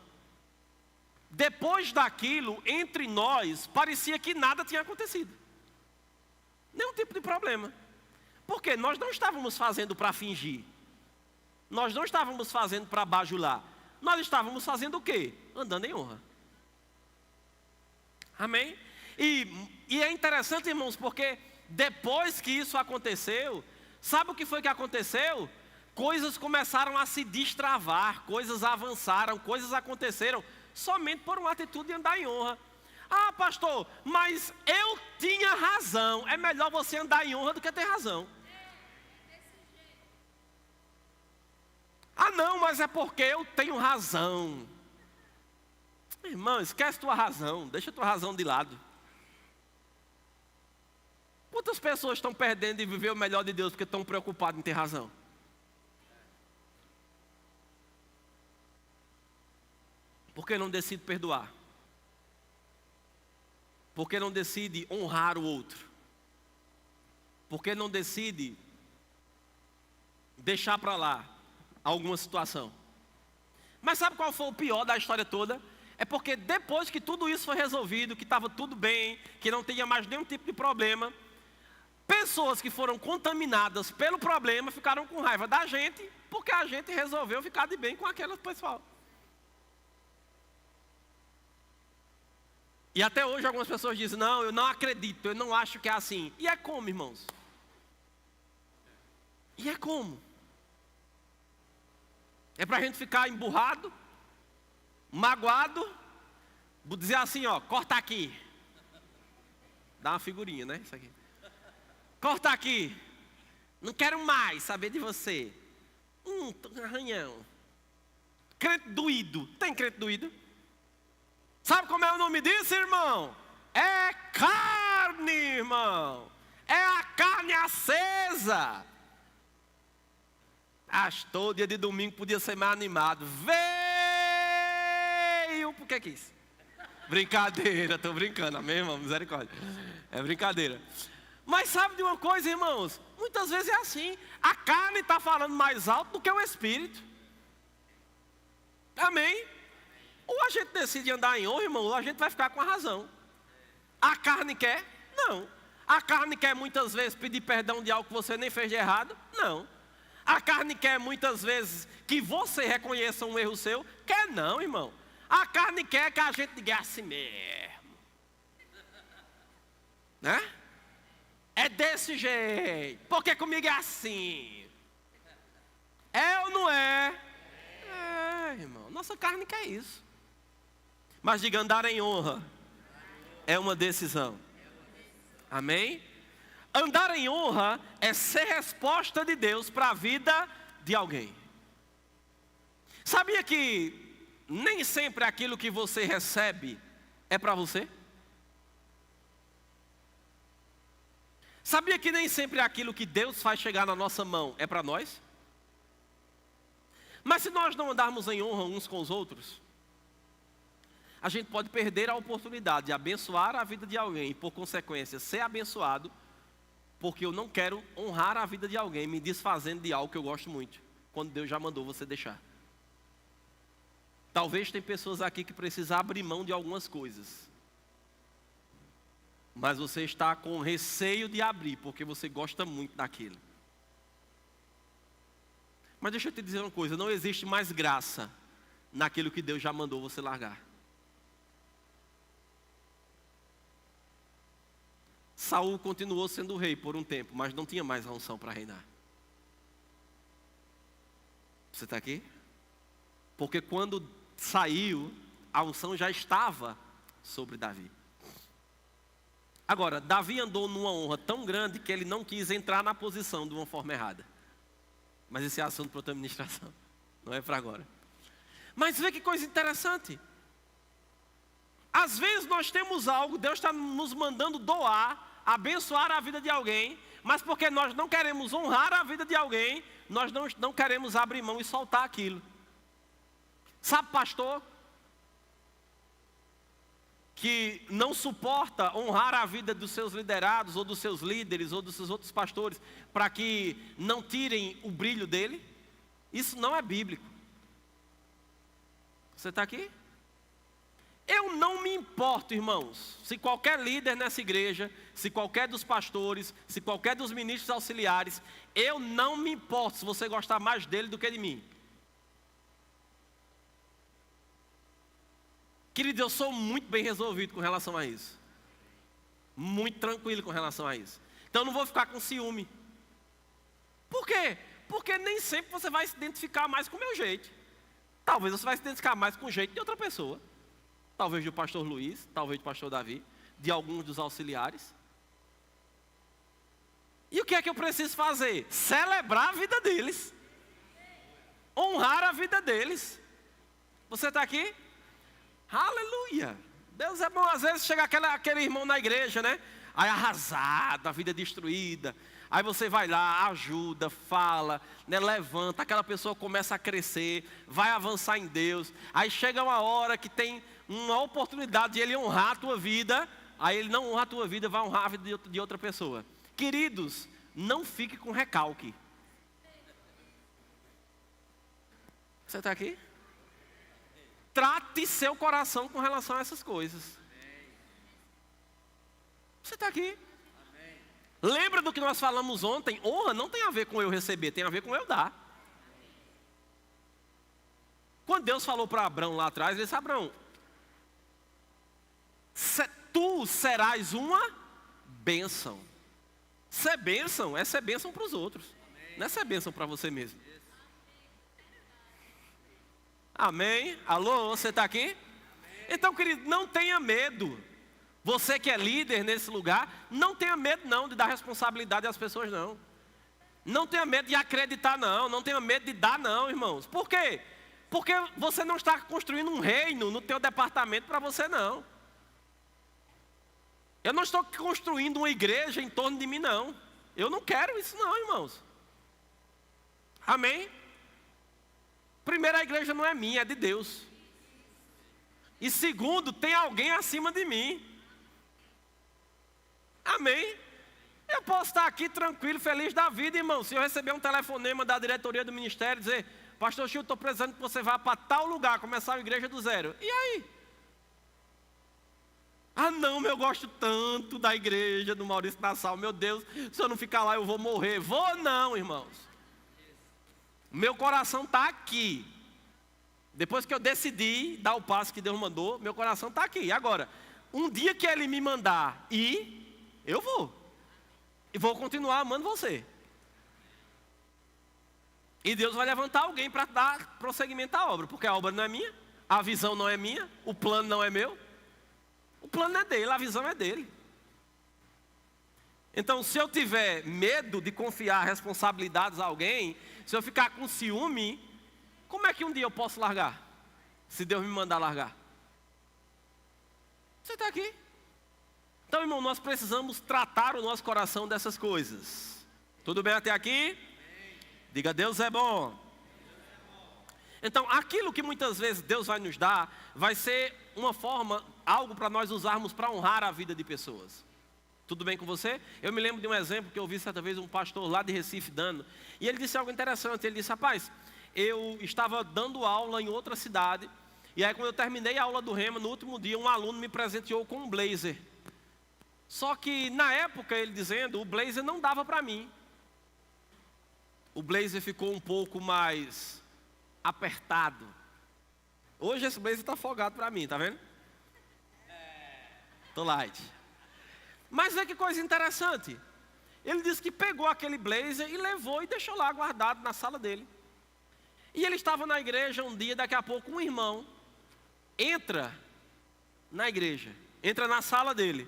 Depois daquilo, entre nós, parecia que nada tinha acontecido. Nenhum tipo de problema. Porque nós não estávamos fazendo para fingir. Nós não estávamos fazendo para bajular. Nós estávamos fazendo o quê? Andando em honra. Amém? E é interessante, irmãos, porque depois que isso aconteceu, sabe o que foi que aconteceu? Coisas começaram a se destravar, coisas avançaram, coisas aconteceram somente por uma atitude de andar em honra. Ah, pastor, mas eu tinha razão. É melhor você andar em honra do que ter razão. Ah, não, mas é porque eu tenho razão. Irmão, esquece tua razão. Deixa tua razão de lado. Quantas pessoas estão perdendo de viver o melhor de Deus porque estão preocupadas em ter razão? Por que não decide perdoar? Por que não decide honrar o outro? Por que não decide deixar para lá alguma situação? Mas sabe qual foi o pior da história toda? É porque depois que tudo isso foi resolvido, que estava tudo bem, que não tinha mais nenhum tipo de problema, pessoas que foram contaminadas pelo problema ficaram com raiva da gente, porque a gente resolveu ficar de bem com aquele pessoal. E até hoje algumas pessoas dizem, não, eu não acredito, eu não acho que é assim. E é como, irmãos? E é como? É para a gente ficar emburrado, magoado, dizer assim, ó, corta aqui. Dá uma figurinha, né? Isso aqui. Corta aqui. Não quero mais saber de você. Arranhão. Crente doído. Tem crente doído? Sabe como é o nome disso, irmão? É carne, irmão. É a carne acesa. Pastor, dia de domingo podia ser mais animado. Veio. Por que quis? Brincadeira, estou brincando, amém, irmão? Misericórdia. É brincadeira. Mas sabe de uma coisa, irmãos? Muitas vezes é assim. A carne está falando mais alto do que o espírito. Amém? Ou a gente decide andar em honra, irmão, ou a gente vai ficar com a razão. A carne quer? Não. A carne quer muitas vezes pedir perdão de algo que você nem fez de errado? Não. A carne quer muitas vezes que você reconheça um erro seu? Quer não, irmão. A carne quer que a gente diga assim mesmo. Né? É desse jeito. Porque comigo é assim. É ou não é? É, irmão. Nossa carne quer isso. Mas diga, andar em honra é uma decisão. Amém? Andar em honra é ser resposta de Deus para a vida de alguém. Sabia que nem sempre aquilo que você recebe é para você? Sabia que nem sempre aquilo que Deus faz chegar na nossa mão é para nós? Mas se nós não andarmos em honra uns com os outros, a gente pode perder a oportunidade de abençoar a vida de alguém e, por consequência, ser abençoado, porque eu não quero honrar a vida de alguém me desfazendo de algo que eu gosto muito, quando Deus já mandou você deixar. Talvez tem pessoas aqui que precisam abrir mão de algumas coisas, mas você está com receio de abrir, porque você gosta muito daquilo. Mas deixa eu te dizer uma coisa, não existe mais graça naquilo que Deus já mandou você largar. Saul continuou sendo rei por um tempo, mas não tinha mais a unção para reinar. Você está aqui? Porque quando saiu, a unção já estava sobre Davi. Agora, Davi andou numa honra tão grande que ele não quis entrar na posição de uma forma errada. Mas esse é assunto para outra ministração, não é para agora. Mas vê que coisa interessante. Às vezes nós temos algo, Deus está nos mandando doar, abençoar a vida de alguém, mas porque nós não queremos honrar a vida de alguém, nós não queremos abrir mão e soltar aquilo. Sabe, pastor, que não suporta honrar a vida dos seus liderados, ou dos seus líderes, ou dos seus outros pastores, para que não tirem o brilho dele? Isso não é bíblico. Você está aqui? Eu não me importo, irmãos, se qualquer líder nessa igreja, se qualquer dos pastores, se qualquer dos ministros auxiliares, eu não me importo se você gostar mais dele do que de mim. Querido, eu sou muito bem resolvido com relação a isso. Muito tranquilo com relação a isso. Então eu não vou ficar com ciúme. Por quê? Porque nem sempre você vai se identificar mais com o meu jeito. Talvez você vai se identificar mais com o jeito de outra pessoa. talvez do pastor Luiz, talvez do pastor Davi, de alguns dos auxiliares. E o que é que eu preciso fazer? Celebrar a vida deles. Honrar a vida deles. Você está aqui? Aleluia. Deus é bom. Às vezes chega aquele irmão na igreja, né? Aí arrasado, a vida destruída. Aí você vai lá, ajuda, fala, né? Levanta. Aquela pessoa começa a crescer, vai avançar em Deus. Aí chega uma hora que tem uma oportunidade de ele honrar a tua vida. Aí ele não honra a tua vida, vai honrar a vida de outra pessoa. Queridos, não fique com recalque. Você está aqui? Trate seu coração com relação a essas coisas. Você está aqui? Lembra do que nós falamos ontem? Honra não tem a ver com eu receber, tem a ver com eu dar. Quando Deus falou para Abraão lá atrás, ele disse: Abraão, tu serás uma bênção. Ser bênção é ser bênção para os outros. Não é ser bênção para você mesmo. Amém? Alô, você está aqui? Então, querido, não tenha medo. Você que é líder nesse lugar, não tenha medo não de dar responsabilidade às pessoas não. Não tenha medo de acreditar não. Não tenha medo de dar não, irmãos. Por quê? Porque você não está construindo um reino no teu departamento para você não. Eu não estou construindo uma igreja em torno de mim não. Eu não quero isso não, irmãos. Amém? Primeiro, a igreja não é minha, é de Deus. E segundo, tem alguém acima de mim. Amém? Eu posso estar aqui tranquilo, feliz da vida, irmão. Se eu receber um telefonema da diretoria do ministério, dizer: Pastor Chiu, estou precisando que você vá para tal lugar, começar a igreja do zero. E aí? Ah não, eu gosto tanto da igreja do Maurício Nassau. Meu Deus, se eu não ficar lá eu vou morrer. Vou não, irmãos. Meu coração está aqui. Depois que eu decidi dar o passo que Deus mandou, meu coração está aqui. Agora, um dia que Ele me mandar ir, eu vou. E vou continuar amando você. E Deus vai levantar alguém para dar prosseguimento à obra. Porque a obra não é minha, a visão não é minha, o plano não é meu. O plano é dele, a visão é dele. Então, se eu tiver medo de confiar responsabilidades a alguém, se eu ficar com ciúme, como é que um dia eu posso largar? Se Deus me mandar largar. Você está aqui? Então, irmão, nós precisamos tratar o nosso coração dessas coisas. Tudo bem até aqui? Diga: Deus é bom. Então, aquilo que muitas vezes Deus vai nos dar, vai ser uma forma, algo para nós usarmos para honrar a vida de pessoas. Tudo bem com você? Eu me lembro de um exemplo que eu vi certa vez um pastor lá de Recife dando. E ele disse algo interessante. Ele disse: rapaz, eu estava dando aula em outra cidade. E aí quando eu terminei a aula do Rema, no último dia, um aluno me presenteou com um blazer. Só que na época, ele dizendo, o blazer não dava para mim. O blazer ficou um pouco mais apertado. Hoje esse blazer está folgado para mim, tá vendo? Tô light. Mas é que coisa interessante. Ele disse que pegou aquele blazer e levou e deixou lá guardado na sala dele. E ele estava na igreja um dia, daqui a pouco um irmão entra na igreja, entra na sala dele.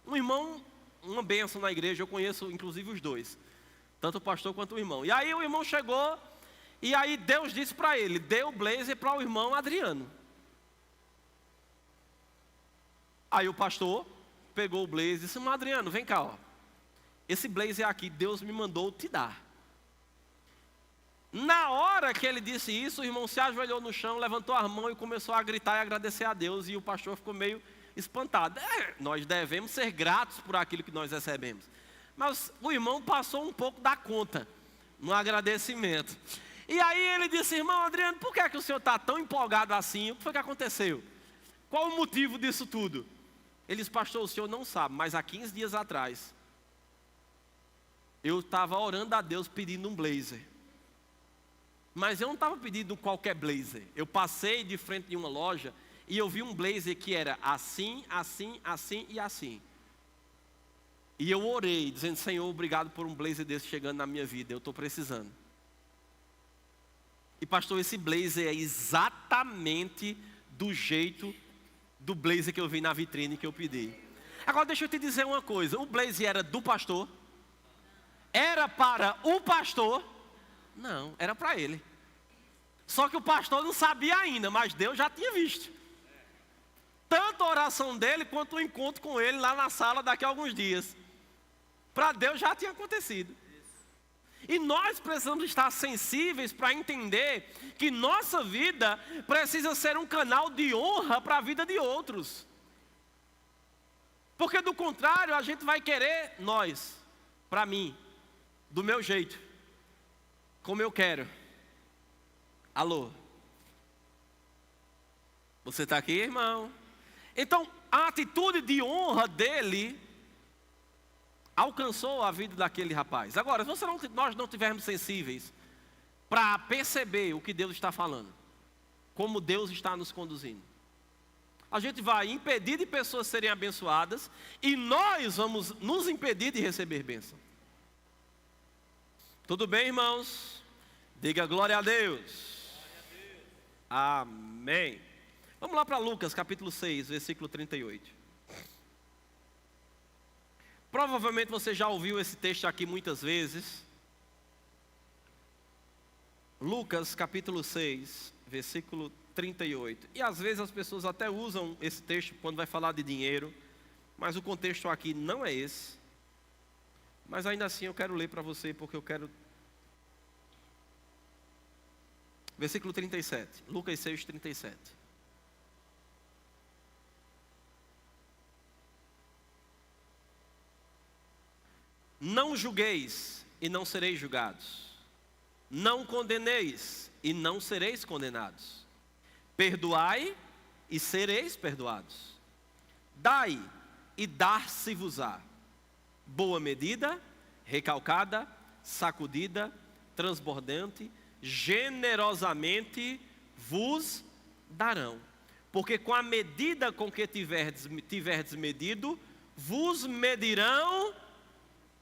Um irmão, uma bênção na igreja, eu conheço inclusive os dois, tanto o pastor quanto o irmão. E aí o irmão chegou, e aí Deus disse para ele, dê o blazer para o irmão Adriano. Aí o pastor pegou o blazer e disse: irmão Adriano, vem cá, ó. Esse blazer aqui, Deus me mandou te dar. Na hora que ele disse isso, o irmão se ajoelhou no chão, levantou a mão e começou a gritar e agradecer a Deus. E o pastor ficou meio espantado. Nós devemos ser gratos por aquilo que nós recebemos. Mas o irmão passou um pouco da conta no agradecimento. E aí ele disse: irmão Adriano, por que é que o senhor está tão empolgado assim? O que foi que aconteceu? Qual o motivo disso tudo? Ele disse: pastor, o senhor não sabe, mas há 15 dias atrás, eu estava orando a Deus pedindo um blazer. Mas eu não estava pedindo qualquer blazer. Eu passei de frente de uma loja e eu vi um blazer que era assim, assim, assim e assim. E eu orei, dizendo: Senhor, obrigado por um blazer desse chegando na minha vida, eu estou precisando. E pastor, esse blazer é exatamente do jeito do blazer que eu vi na vitrine que eu pedi. Agora deixa eu te dizer uma coisa, o blazer era do pastor? Era para o pastor? Não, era para ele. Só que o pastor não sabia ainda, mas Deus já tinha visto. Tanto a oração dele quanto o encontro com ele lá na sala daqui a alguns dias. Para Deus já tinha acontecido. E nós precisamos estar sensíveis para entender que nossa vida precisa ser um canal de honra para a vida de outros. Porque do contrário, a gente vai querer nós, para mim, do meu jeito, como eu quero. Alô? Você está aqui, irmão? Então, a atitude de honra dele alcançou a vida daquele rapaz. Agora, se nós não tivermos sensíveis para perceber o que Deus está falando, como Deus está nos conduzindo, a gente vai impedir de pessoas serem abençoadas e nós vamos nos impedir de receber bênção. Tudo bem, irmãos? Diga glória a Deus. Amém. Vamos lá para Lucas capítulo 6, versículo 38. Provavelmente você já ouviu esse texto aqui muitas vezes. Lucas capítulo 6, versículo 38. E às vezes as pessoas até usam esse texto quando vai falar de dinheiro, mas o contexto aqui não é esse. Mas ainda assim eu quero ler para você porque eu quero... Versículo 37, Lucas 6, 37. Não julgueis e não sereis julgados. Não condeneis e não sereis condenados. Perdoai e sereis perdoados. Dai e dar-se-vos-á. Boa medida, recalcada, sacudida, transbordante, generosamente vos darão. Porque com a medida com que tiverdes medido, vos medirão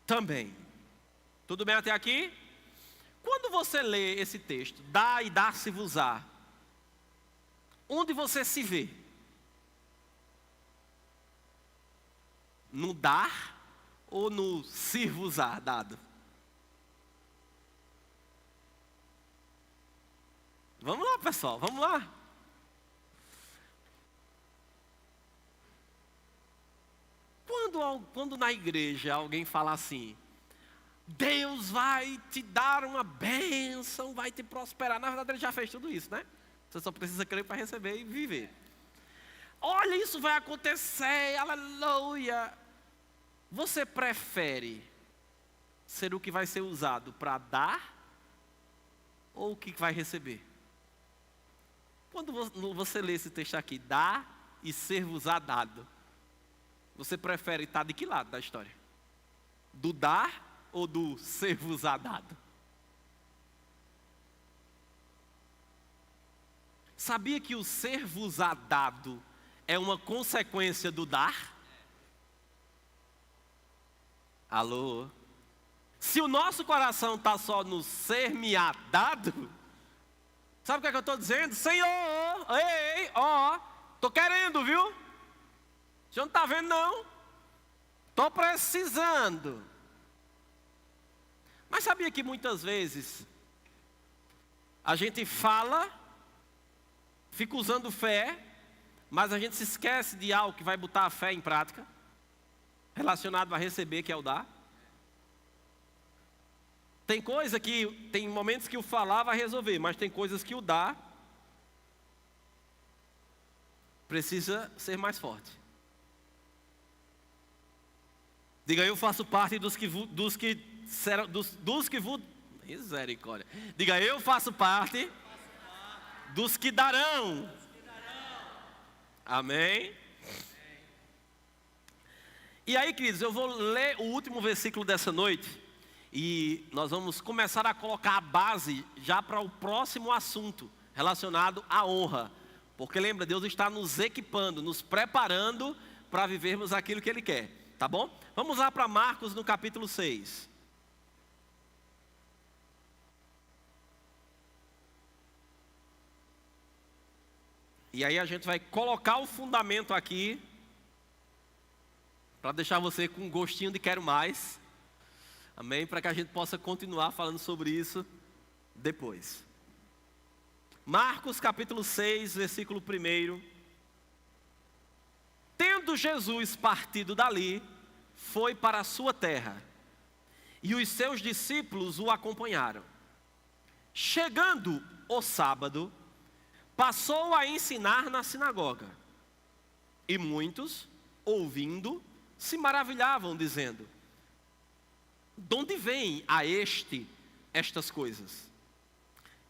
também. Tudo bem até aqui? Quando você lê esse texto, dá e dar-se-vos-á, onde você se vê? No dar ou no se-vos-á dado? Vamos lá, pessoal, vamos lá. Quando na igreja alguém fala assim, Deus vai te dar uma bênção, vai te prosperar. Na verdade ele já fez tudo isso, né? Você só precisa crer para receber e viver. Olha, isso vai acontecer, aleluia. Você prefere ser o que vai ser usado para dar ou o que vai receber? Quando você lê esse texto aqui, dá e ser-vos-á dado, você prefere estar de que lado da história? Do dar ou do ser-vos-á dado? Sabia que o ser-vos-á dado é uma consequência do dar? Alô? Se o nosso coração está só no ser-me-á dado, sabe o que é que eu estou dizendo? Senhor, ei, ó, estou querendo, viu? O senhor não está vendo não? Estou precisando. Mas sabia que muitas vezes a gente fala, fica usando fé, mas a gente se esquece de algo que vai botar a fé em prática, relacionado a receber, que é o dar? Tem momentos que o falar vai resolver, mas tem coisas que o dar precisa ser mais forte. Diga, eu faço parte dos que misericórdia. Diga, eu faço parte dos que darão. Amém? E aí, queridos, eu vou ler o último versículo dessa noite. E nós vamos começar a colocar a base já para o próximo assunto relacionado à honra. Porque lembra, Deus está nos equipando, nos preparando para vivermos aquilo que Ele quer. Tá bom? Vamos lá para Marcos no capítulo 6. E aí a gente vai colocar o fundamento aqui, para deixar você com um gostinho de quero mais. Amém? Para que a gente possa continuar falando sobre isso depois. Marcos capítulo 6, versículo 1. Tendo Jesus partido dali, foi para a sua terra, e os seus discípulos o acompanharam. Chegando o sábado, passou a ensinar na sinagoga. E muitos, ouvindo, se maravilhavam, dizendo: de onde vem a estas coisas?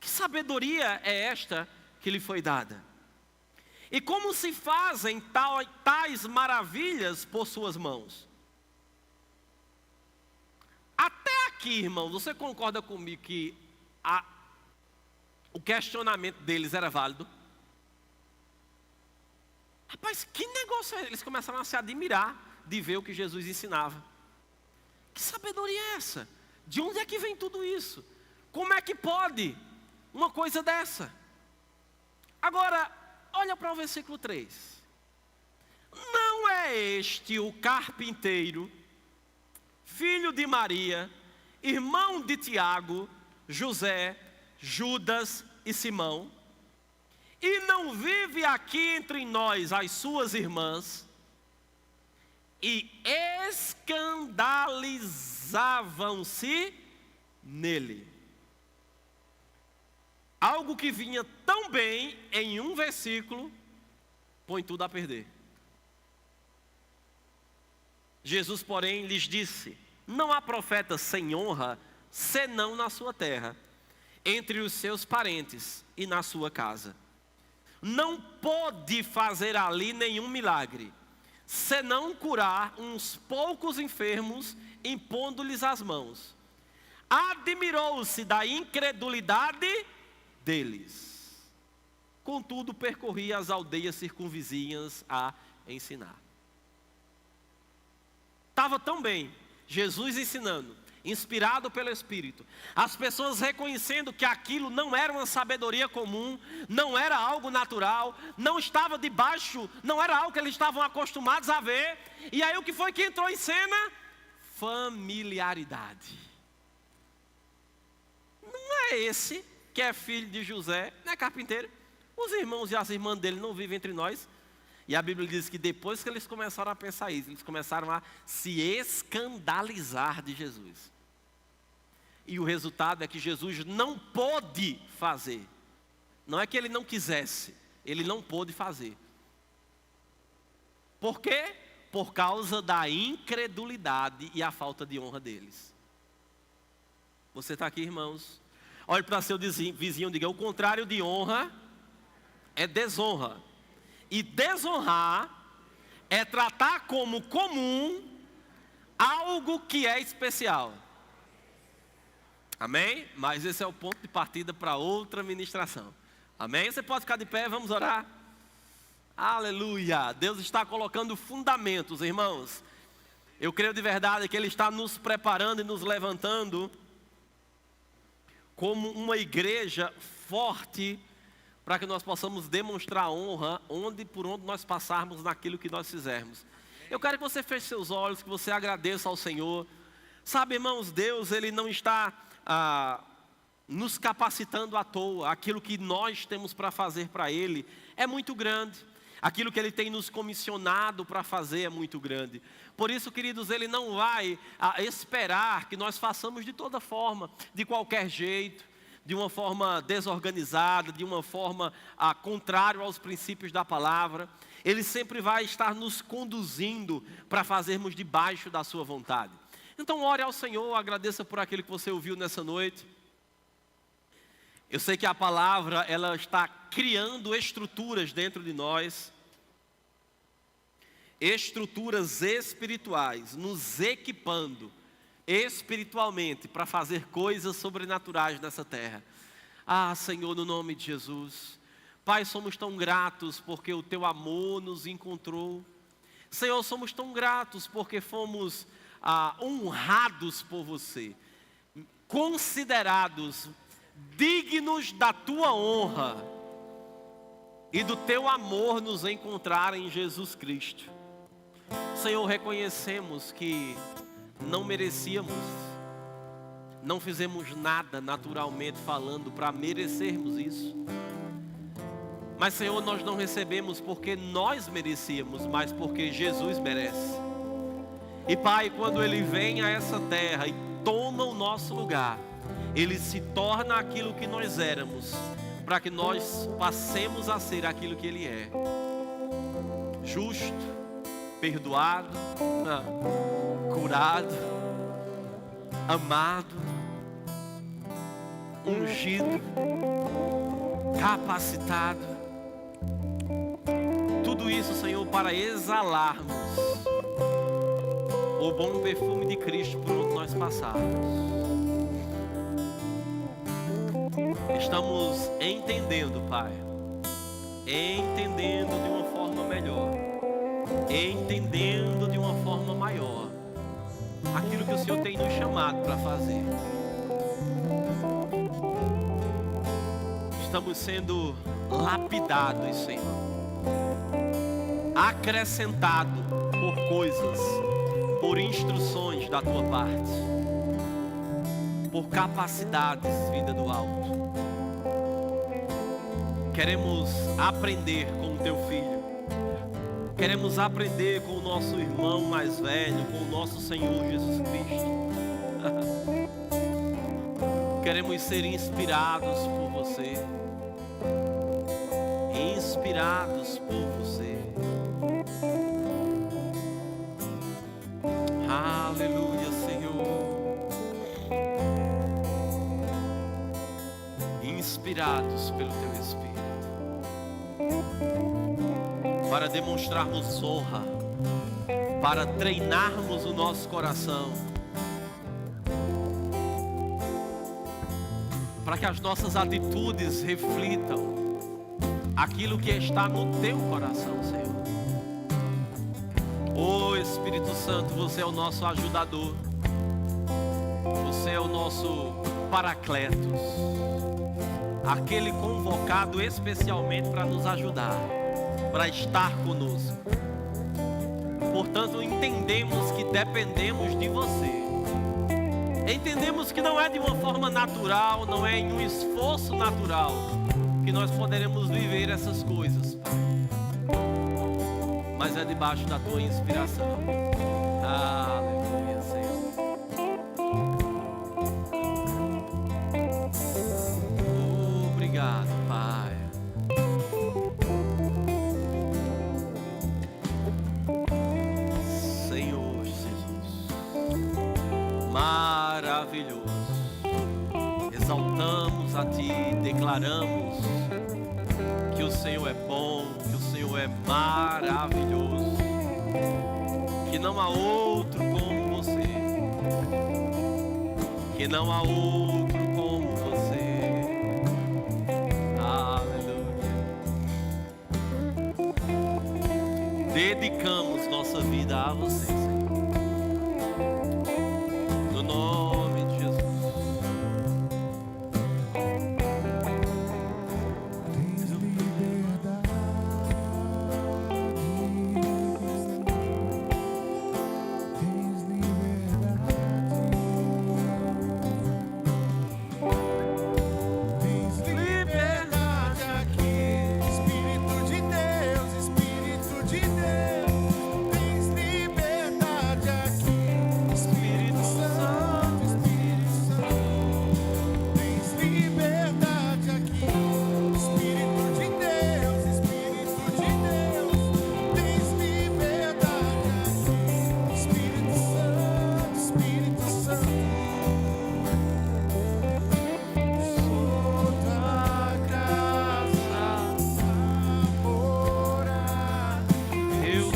Que sabedoria é esta que lhe foi dada? E como se fazem tais maravilhas por suas mãos? Até aqui, irmão, você concorda comigo que o questionamento deles era válido? Rapaz, que negócio é? Eles começaram a se admirar de ver o que Jesus ensinava. Que sabedoria é essa? De onde é que vem tudo isso? Como é que pode uma coisa dessa? Agora, olha para o versículo 3. Não é este o carpinteiro, filho de Maria, irmão de Tiago, José, Judas e Simão? E não vive aqui entre nós as suas irmãs? E escandalizavam-se nele. Algo que vinha tão bem em um versículo, põe tudo a perder. Jesus, porém, lhes disse: não há profeta sem honra, senão na sua terra, entre os seus parentes e na sua casa. Não pôde fazer ali nenhum milagre, senão curar uns poucos enfermos, impondo-lhes as mãos. Admirou-se da incredulidade deles. Contudo, percorria as aldeias circunvizinhas a ensinar. Estava tão bem, Jesus ensinando, inspirado pelo Espírito, as pessoas reconhecendo que aquilo não era uma sabedoria comum, não era algo natural, não estava debaixo, não era algo que eles estavam acostumados a ver. E aí o que foi que entrou em cena? Familiaridade. Não é esse que é filho de José, não é carpinteiro? Os irmãos e as irmãs dele não vivem entre nós? E a Bíblia diz que depois que eles começaram a pensar isso, eles começaram a se escandalizar de Jesus. E o resultado é que Jesus não pôde fazer. Não é que ele não quisesse, ele não pôde fazer. Por quê? Por causa da incredulidade e a falta de honra deles. Você está aqui, irmãos? Olhe para seu vizinho e diga: o contrário de honra é desonra. E desonrar é tratar como comum algo que é especial. Amém? Mas esse é o ponto de partida para outra ministração. Amém? Você pode ficar de pé, vamos orar? Aleluia! Deus está colocando fundamentos, irmãos. Eu creio de verdade que Ele está nos preparando e nos levantando como uma igreja forte, para que nós possamos demonstrar honra por onde nós passarmos naquilo que nós fizermos. Eu quero que você feche seus olhos, que você agradeça ao Senhor. Sabe, irmãos, Deus, Ele não está nos capacitando à toa. Aquilo que nós temos para fazer para Ele é muito grande. Aquilo que Ele tem nos comissionado para fazer é muito grande. Por isso, queridos, Ele não vai esperar que nós façamos de toda forma, de qualquer jeito, de uma forma desorganizada, de uma forma contrária aos princípios da palavra. Ele sempre vai estar nos conduzindo para fazermos debaixo da sua vontade. Então ore ao Senhor, agradeça por aquilo que você ouviu nessa noite. Eu sei que a palavra, ela está criando estruturas dentro de nós, estruturas espirituais, nos equipando espiritualmente para fazer coisas sobrenaturais nessa terra. Senhor, no nome de Jesus, Pai, somos tão gratos porque o Teu amor nos encontrou. Senhor, somos tão gratos porque fomos honrados por Você, considerados dignos da Tua honra. e do teu amor nos encontrar em Jesus Cristo. Senhor, reconhecemos que não merecíamos, não fizemos nada naturalmente falando para merecermos isso. Mas, Senhor, nós não recebemos porque nós merecíamos, mas porque Jesus merece. E, Pai, quando Ele vem a essa terra e toma o nosso lugar, Ele se torna aquilo que nós éramos, para que nós passemos a ser aquilo que Ele é: justo, perdoado, curado, amado, ungido, capacitado. Tudo isso, Senhor, para exalarmos o bom perfume de Cristo por onde nós passarmos. Estamos entendendo, Pai, entendendo de uma forma melhor, entendendo de uma forma maior aquilo que o Senhor tem nos chamado para fazer. Estamos sendo lapidados, Senhor, acrescentado por coisas, por instruções da Tua parte, por capacidades vinda do alto. Queremos aprender com o Teu Filho, queremos aprender com o nosso irmão mais velho, com o nosso Senhor Jesus Cristo. Queremos ser inspirados por Você, inspirados por Você. Aleluia, Senhor. Inspirados pelo Teu Espírito, para demonstrarmos honra, para treinarmos o nosso coração, para que as nossas atitudes reflitam aquilo que está no Teu coração, Senhor. Oh Espírito Santo, Você é o nosso ajudador, Você é o nosso Paracletos, aquele convocado especialmente para nos ajudar, para estar conosco. Portanto, entendemos que dependemos de Você. Entendemos que não é de uma forma natural, não é em um esforço natural que nós poderemos viver essas coisas, Pai, mas é debaixo da Tua inspiração. Aleluia, Senhor. Obrigado, Pai. Senhor Jesus, maravilhoso. Exaltamos a Ti, declaramos que o Senhor é bom, que o Senhor é maravilhoso, que não há outro como Você, que não há outro como Você. Aleluia. Dedicamos nossa vida a Você, Senhor, no nome de Jesus. Eu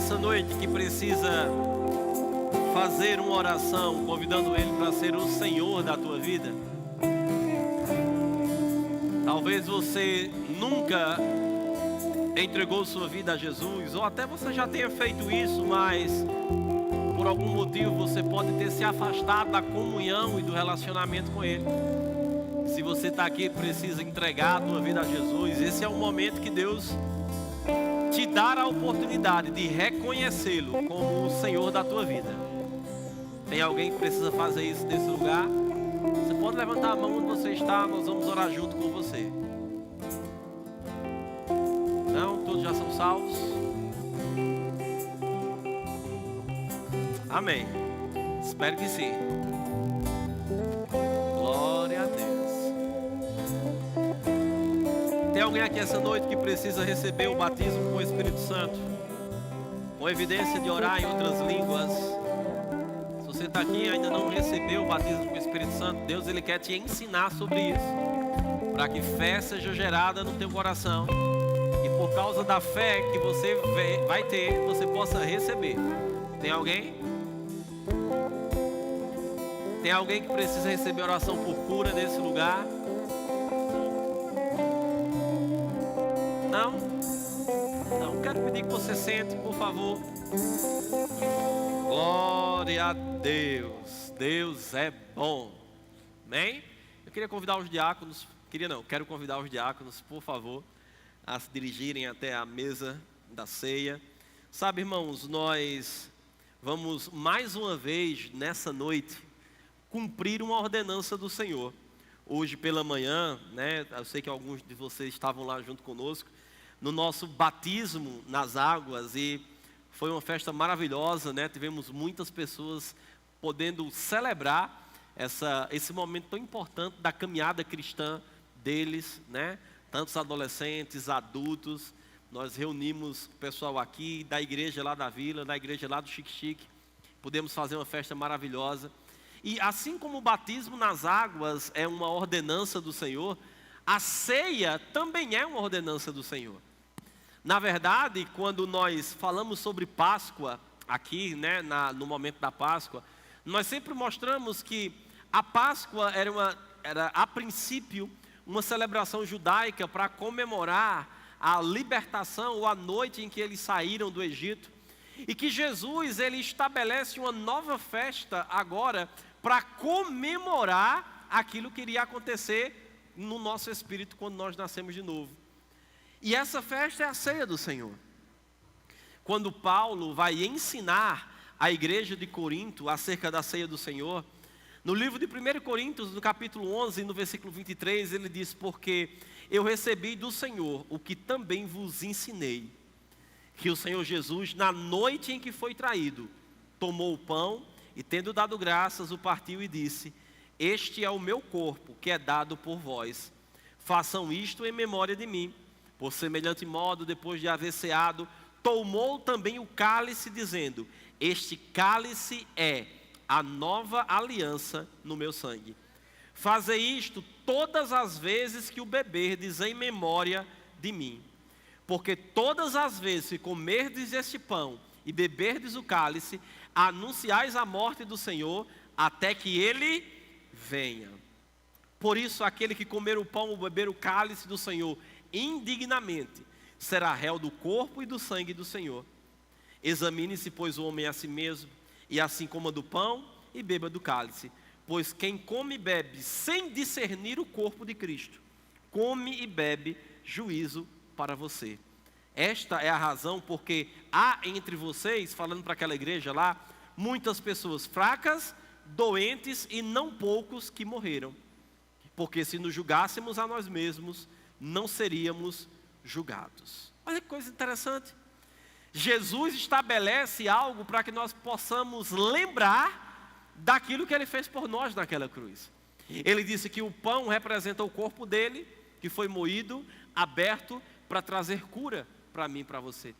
essa noite que precisa fazer uma oração, convidando Ele para ser o Senhor da tua vida? Talvez você nunca entregou sua vida a Jesus, ou até você já tenha feito isso, mas por algum motivo você pode ter se afastado da comunhão e do relacionamento com Ele. Se você está aqui e precisa entregar a tua vida a Jesus, esse é o momento que Deus te dá a oportunidade de reconhecê-lo como o Senhor da tua vida. Tem alguém que precisa fazer isso nesse lugar? Você pode levantar a mão onde você está, nós vamos orar junto com você. Não? Todos já são salvos? Amém. Espero que sim. Glória a Deus. Tem alguém aqui essa noite que precisa receber o batismo com o Espírito Santo? Com evidência de orar em outras línguas? Se você está aqui e ainda não recebeu o batismo com o Espírito Santo, Deus ele quer te ensinar sobre isso, para que fé seja gerada no teu coração e por causa da fé que você vai ter, você possa receber. Tem alguém? Tem alguém que precisa receber oração por cura nesse lugar? Não? Não, quero pedir que você sente, por favor. Glória a Deus. Deus é bom. Amém? Eu queria convidar os diáconos, quero convidar os diáconos, por favor, a se dirigirem até a mesa da ceia. Sabe, irmãos, nós vamos mais uma vez nessa noite cumprir uma ordenança do Senhor. Hoje pela manhã, né, eu sei que alguns de vocês estavam lá junto conosco, no nosso batismo nas águas, e foi uma festa maravilhosa, né? Tivemos muitas pessoas podendo celebrar esse momento tão importante da caminhada cristã deles, né? Tantos adolescentes, adultos. Nós reunimos o pessoal aqui da igreja lá da vila, da igreja lá do Xique-Xique. Pudemos fazer uma festa maravilhosa. E assim como o batismo nas águas é uma ordenança do Senhor, a ceia também é uma ordenança do Senhor. Na verdade, quando nós falamos sobre Páscoa, aqui, né, no momento da Páscoa, nós sempre mostramos que a Páscoa era a princípio uma celebração judaica para comemorar a libertação ou a noite em que eles saíram do Egito, e que Jesus ele estabelece uma nova festa agora para comemorar aquilo que iria acontecer no nosso espírito quando nós nascemos de novo. E essa festa é a ceia do Senhor. Quando Paulo vai ensinar a igreja de Corinto acerca da ceia do Senhor, no livro de 1 Coríntios, no capítulo 11, no versículo 23, ele diz: porque eu recebi do Senhor o que também vos ensinei, que o Senhor Jesus, na noite em que foi traído, tomou o pão e, tendo dado graças, o partiu e disse: este é o meu corpo, que é dado por vós. Façam isto em memória de mim. Por semelhante modo, depois de haver ceado, tomou também o cálice, dizendo: este cálice é a nova aliança no meu sangue. Fazei isto todas as vezes que o beberdes em memória de mim. Porque todas as vezes que comerdes este pão e beberdes o cálice, anunciais a morte do Senhor até que Ele venha. Por isso, aquele que comer o pão ou beber o cálice do Senhor indignamente será réu do corpo e do sangue do Senhor. Examine-se, pois, o homem a si mesmo, e assim coma do pão e beba do cálice. Pois quem come e bebe sem discernir o corpo de Cristo, come e bebe juízo para você. Esta é a razão porque há entre vocês, falando para aquela igreja lá, muitas pessoas fracas, doentes e não poucos que morreram. Porque se nos julgássemos a nós mesmos, não seríamos julgados. Olha que coisa interessante. Jesus estabelece algo para que nós possamos lembrar daquilo que Ele fez por nós naquela cruz. Ele disse que o pão representa o corpo dele, que foi moído, aberto, para trazer cura para mim e para você.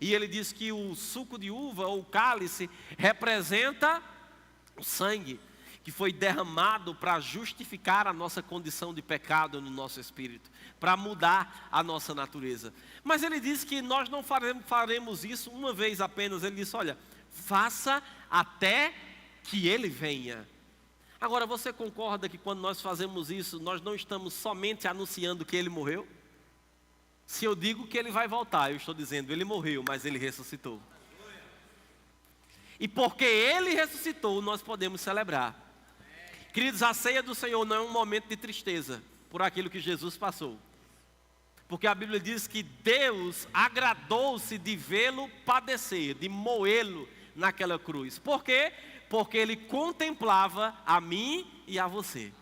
E Ele disse que o suco de uva, ou o cálice, representa o sangue, que foi derramado para justificar a nossa condição de pecado no nosso espírito, para mudar a nossa natureza. Mas ele diz que nós não faremos isso uma vez apenas. Ele disse, olha, faça até que ele venha. Agora, você concorda que quando nós fazemos isso, nós não estamos somente anunciando que ele morreu? Se eu digo que ele vai voltar, eu estou dizendo, ele morreu, mas ele ressuscitou. E porque ele ressuscitou, nós podemos celebrar. Queridos, a ceia do Senhor não é um momento de tristeza por aquilo que Jesus passou. Porque a Bíblia diz que Deus agradou-se de vê-lo padecer, de moê-lo naquela cruz. Por quê? Porque ele contemplava a mim e a você,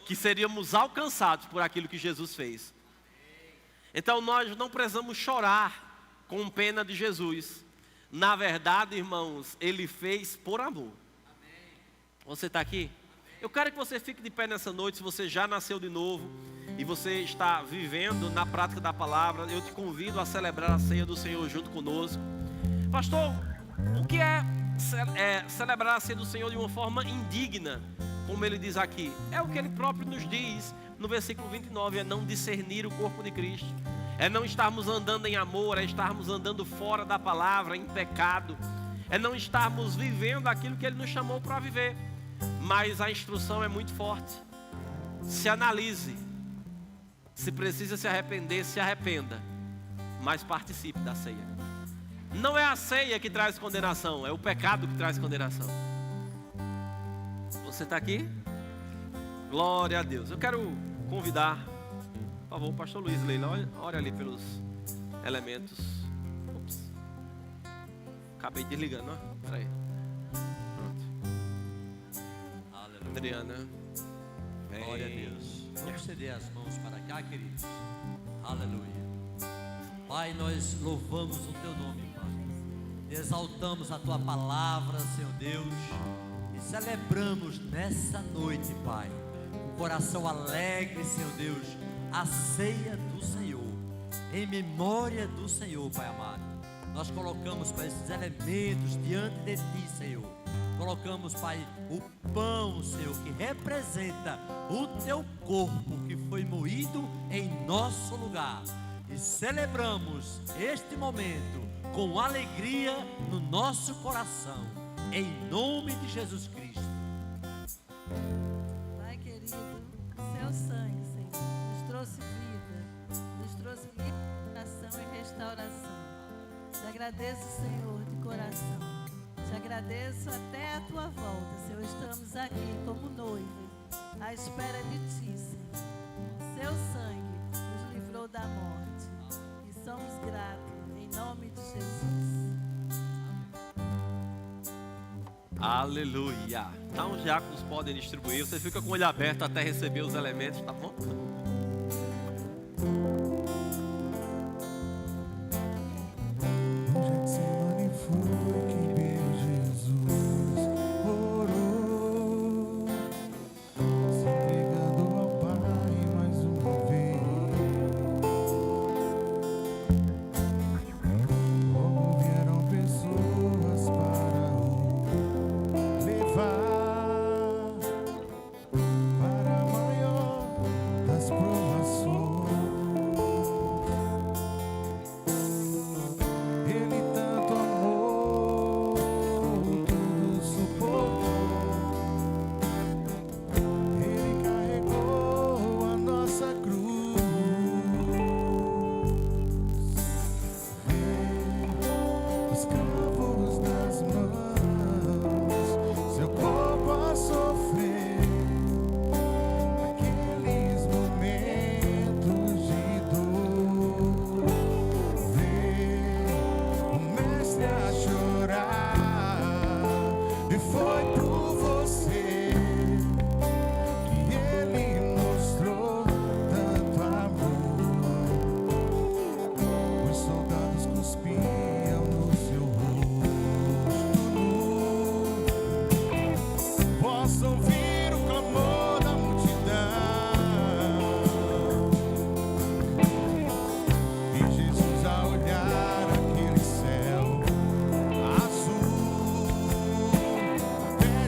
que seríamos alcançados por aquilo que Jesus fez. Então nós não precisamos chorar com pena de Jesus. Na verdade, irmãos, ele fez por amor. Você está aqui? Eu quero que você fique de pé nessa noite. Se você já nasceu de novo e você está vivendo na prática da palavra, eu te convido a celebrar a ceia do Senhor junto conosco. Pastor, o que é celebrar a ceia do Senhor de uma forma indigna, como ele diz aqui? É o que ele próprio nos diz no versículo 29, é não discernir o corpo de Cristo, é não estarmos andando em amor, é estarmos andando fora da palavra, em pecado, é não estarmos vivendo aquilo que ele nos chamou para viver. Mas a instrução é muito forte. Se analise, se precisa se arrepender, se arrependa, mas participe da ceia. Não é a ceia que traz condenação, é o pecado que traz condenação. Você está aqui? Glória a Deus. Eu quero convidar, por favor, o pastor Luiz Leila, olha ali pelos elementos. Ops. Acabei desligando, ó. Espera aí. Pronto. Adriana. Vem. Glória a Deus. Vamos estender as mãos para cá, queridos. Aleluia. Pai, nós louvamos o Teu nome, Pai. Exaltamos a Tua palavra, Senhor Deus. E celebramos nessa noite, Pai, com coração alegre, Senhor Deus, a ceia do Senhor, em memória do Senhor, Pai amado. Nós colocamos, Pai, esses elementos diante de Ti, Senhor. Colocamos, Pai, o pão, Senhor, que representa o Teu corpo que foi moído em nosso lugar. E celebramos este momento com alegria no nosso coração, em nome de Jesus Cristo. Pai querido, Seu sangue, Senhor, nos trouxe vida, nos trouxe libertação e restauração. Te agradeço, Senhor, de coração. Te agradeço até a Tua volta, Senhor. Estamos aqui como noivos, à espera de Ti, Senhor. Seu sangue nos livrou da morte e somos gratos, em nome de Jesus. Aleluia. Então os diáconos podem distribuir. Você fica com o olho aberto até receber os elementos, tá bom? Getsemane foi que meu Jesus orou, se entregando ao Pai mais uma vez. Como vieram pessoas para o levar para a maior das provações. Ele tanto amou, tudo suportou. Ele carregou a nossa cruz. Vê os cravos nas mãos, seu corpo a sofrer. Naqueles momentos de dor, o mestre a chorar, e foi por você que ele mostrou tanto amor. Os soldados cuspiam no seu rosto nu. Posso ouvir o clamor da multidão, e Jesus a olhar aquele céu azul, até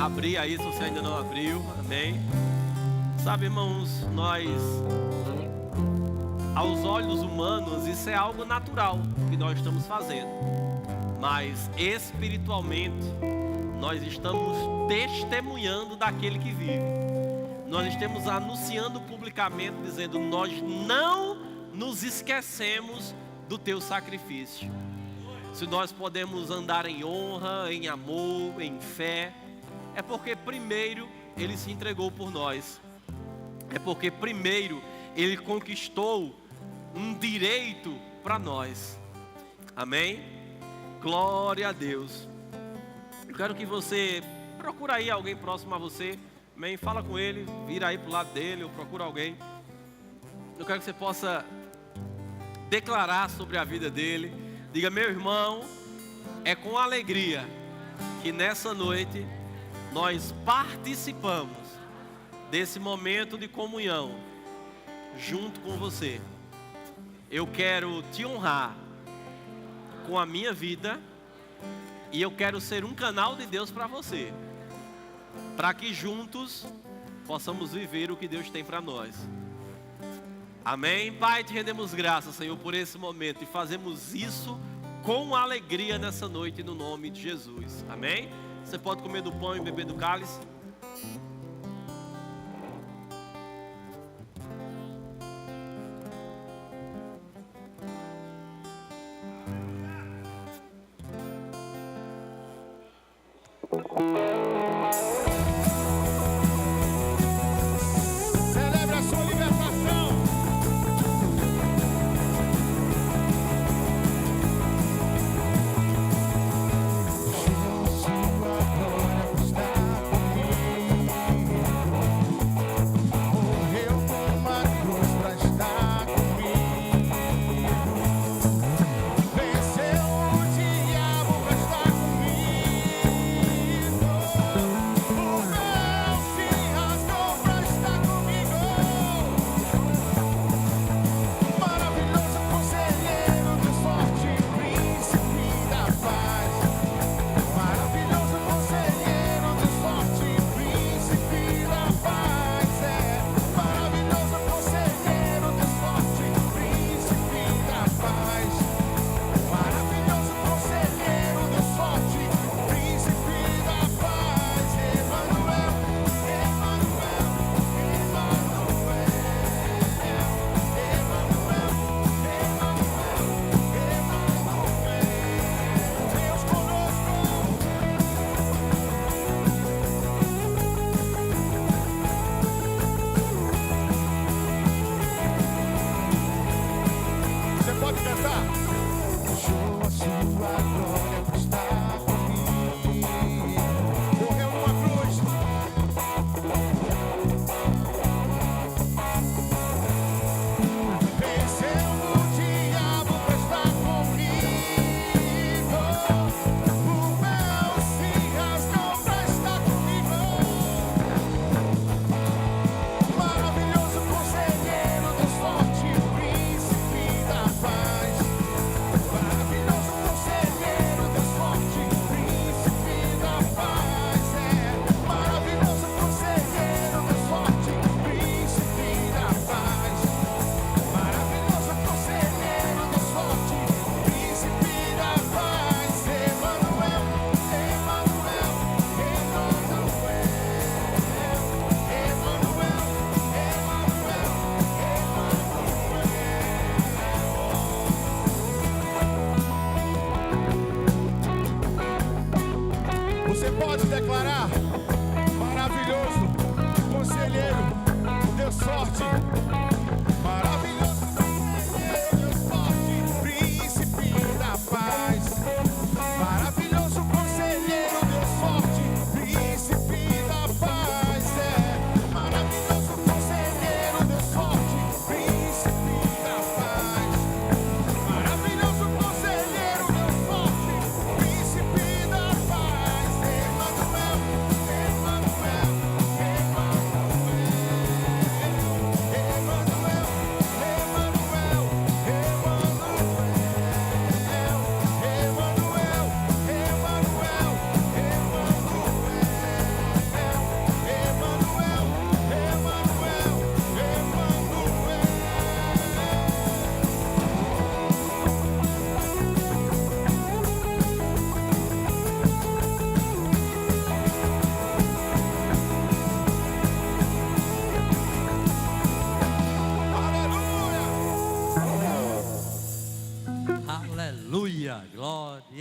abrir aí se você ainda não abriu. Amém. Sabe, irmãos, nós, aos olhos humanos, isso é algo natural que nós estamos fazendo. Mas espiritualmente, nós estamos testemunhando daquele que vive. Nós estamos anunciando publicamente, dizendo: nós não nos esquecemos do teu sacrifício. Se nós podemos andar em honra, em amor, em fé, é porque primeiro Ele se entregou por nós. É porque primeiro Ele conquistou um direito para nós. Amém? Glória a Deus. Eu quero que você procure aí alguém próximo a você. Amém? Fala com ele, vira aí para o lado dele ou procura alguém. Eu quero que você possa declarar sobre a vida dele. Diga: meu irmão, é com alegria que nessa noite nós participamos desse momento de comunhão junto com você. Eu quero te honrar com a minha vida e eu quero ser um canal de Deus para você, para que juntos possamos viver o que Deus tem para nós. Amém? Pai, te rendemos graças, Senhor, por esse momento, e fazemos isso com alegria nessa noite, no nome de Jesus. Amém? Você pode comer do pão e beber do cálice. Celebre a sua libertação. Sua glória está comigo.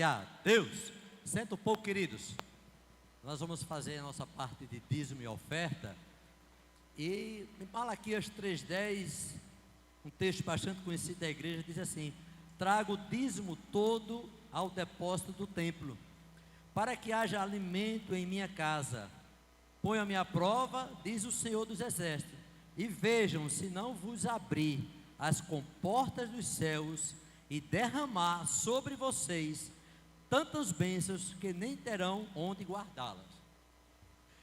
a Deus. Senta um pouco, queridos. Nós vamos fazer a nossa parte de dízimo e oferta. E em Malaquias 3:10, um texto bastante conhecido da igreja, diz assim: trago o dízimo todo ao depósito do templo, para que haja alimento em minha casa. Ponham-me à prova, diz o Senhor dos Exércitos, e vejam se não vos abrir as comportas dos céus e derramar sobre vocês tantas bênçãos que nem terão onde guardá-las.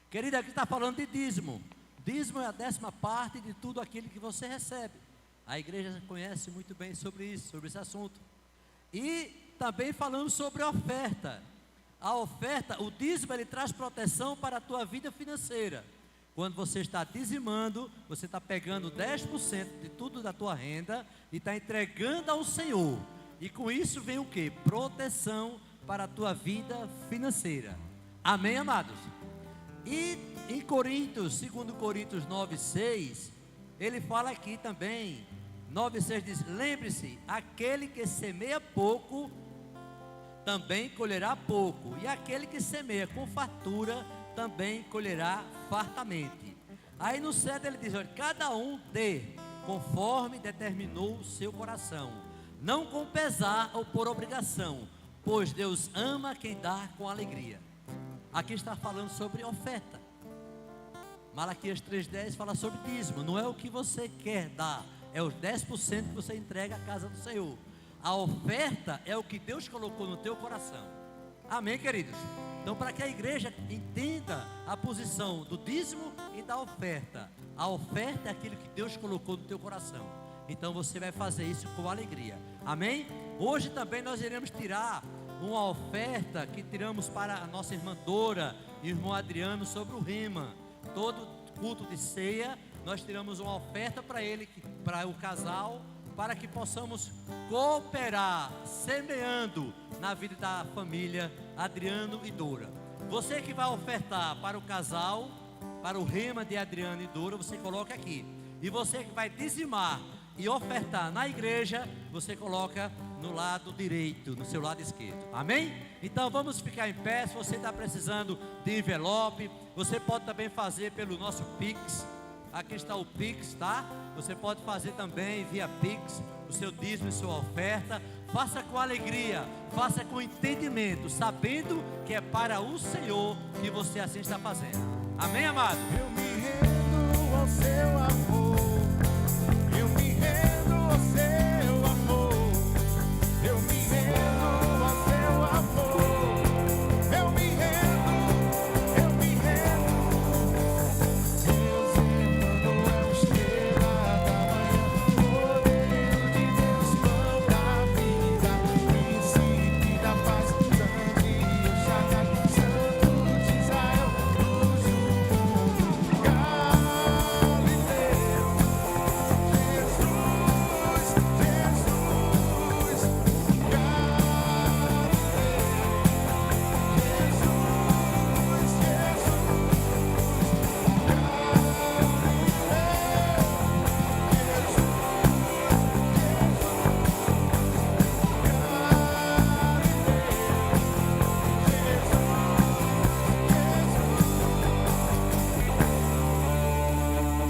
Querida, aqui está falando de dízimo. Dízimo é a 10ª parte de tudo aquilo que você recebe. A igreja conhece muito bem sobre isso, sobre esse assunto. E também falamos sobre a oferta. A oferta, o dízimo, ele traz proteção para a tua vida financeira. Quando você está dizimando, você está pegando 10% de tudo da tua renda e está entregando ao Senhor. E com isso vem o quê? Proteção para a tua vida financeira. Amém, amados? E em Coríntios, 2 Coríntios 9:6, ele fala aqui também, 9:6 diz: lembre-se, aquele que semeia pouco, também colherá pouco, e aquele que semeia com fartura, também colherá fartamente. Aí no 7 ele diz: olha, cada um dê conforme determinou o seu coração, não com pesar ou por obrigação, pois Deus ama quem dá com alegria. Aqui está falando sobre oferta. Malaquias 3:10 fala sobre dízimo. Não é o que você quer dar, é os 10% que você entrega à casa do Senhor. A oferta é o que Deus colocou no teu coração. Amém, queridos? Então, para que a igreja entenda a posição do dízimo e da oferta, a oferta é aquilo que Deus colocou no teu coração. Então você vai fazer isso com alegria. Amém? Hoje também nós iremos tirar uma oferta que tiramos para a nossa irmã Dora e o irmão Adriano sobre o rema. Todo culto de ceia nós tiramos uma oferta para ele, para o casal, para que possamos cooperar, semeando na vida da família Adriano e Dora. Você que vai ofertar para o casal, para o rema de Adriano e Dora, você coloca aqui. E você que vai dizimar e ofertar na igreja, você coloca no lado direito, no seu lado esquerdo. Amém? Então vamos ficar em pé. Se você está precisando de envelope, você pode também fazer pelo nosso Pix. Aqui está o Pix, tá? Você pode fazer também via Pix o seu dízimo e sua oferta. Faça com alegria, faça com entendimento, sabendo que é para o Senhor que você assim está fazendo. Amém, amado? Eu me rendo ao seu amor. Eu me rendo ao seu amor. Eu me rendo ao seu amor. Eu me rendo, eu me rendo. Deus emanou a estrela da manhã, poder de Deus, pão da vida, príncipe da paz, santo de Shaddai, santo de Israel, luz do mundo, Galileu, Jesus,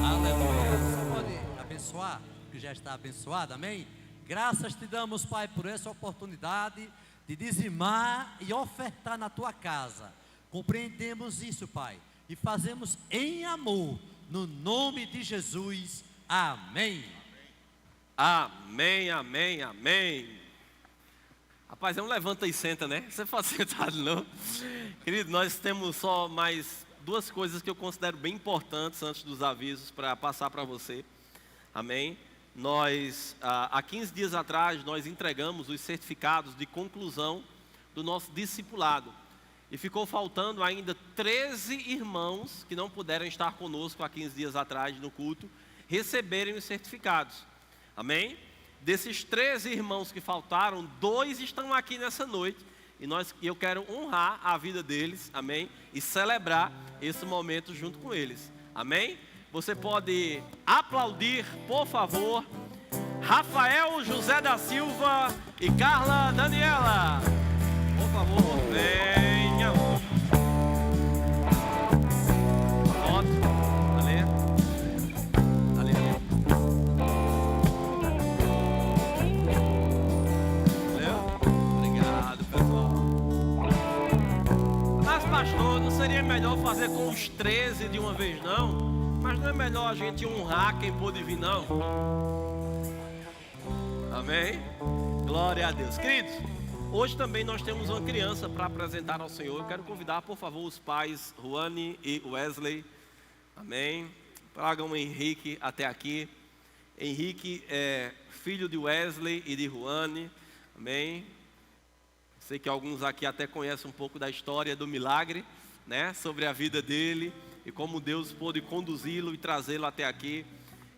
Aleluia. Você pode abençoar, que já está abençoado, amém? Graças te damos, Pai, por essa oportunidade de dizimar e ofertar na tua casa. Compreendemos isso, Pai, e fazemos em amor, no nome de Jesus. Amém. Amém, amém, amém. Rapaz, é um levanta e senta, né? Você pode sentar não. Querido, nós temos só mais duas coisas que eu considero bem importantes antes dos avisos para passar para você. Amém? Nós, há 15 dias atrás, nós entregamos os certificados de conclusão do nosso discipulado. E ficou faltando ainda 13 irmãos que não puderam estar conosco há 15 dias atrás no culto, receberem os certificados. Amém? Desses 13 irmãos que faltaram, 2 estão aqui nessa noite. E eu quero honrar a vida deles, amém? E celebrar esse momento junto com eles, amém? Você pode aplaudir, por favor, Rafael José da Silva e Carla Daniela. Por favor, venha. Foto. Ali. Ali. Valeu? Obrigado, pessoal. Mas, pastor, não seria melhor fazer com os 13 de uma vez, não? Mas não é melhor a gente honrar quem pôde vir, não? Amém? Glória a Deus. Queridos, hoje também nós temos uma criança para apresentar ao Senhor. Eu quero convidar, por favor, os pais Ruane e Wesley. Amém? Tragam o Henrique até aqui. Henrique é filho de Wesley e de Ruane. Amém? Sei que alguns aqui até conhecem um pouco da história do milagre, né? Sobre a vida dele e como Deus pôde conduzi-lo e trazê-lo até aqui.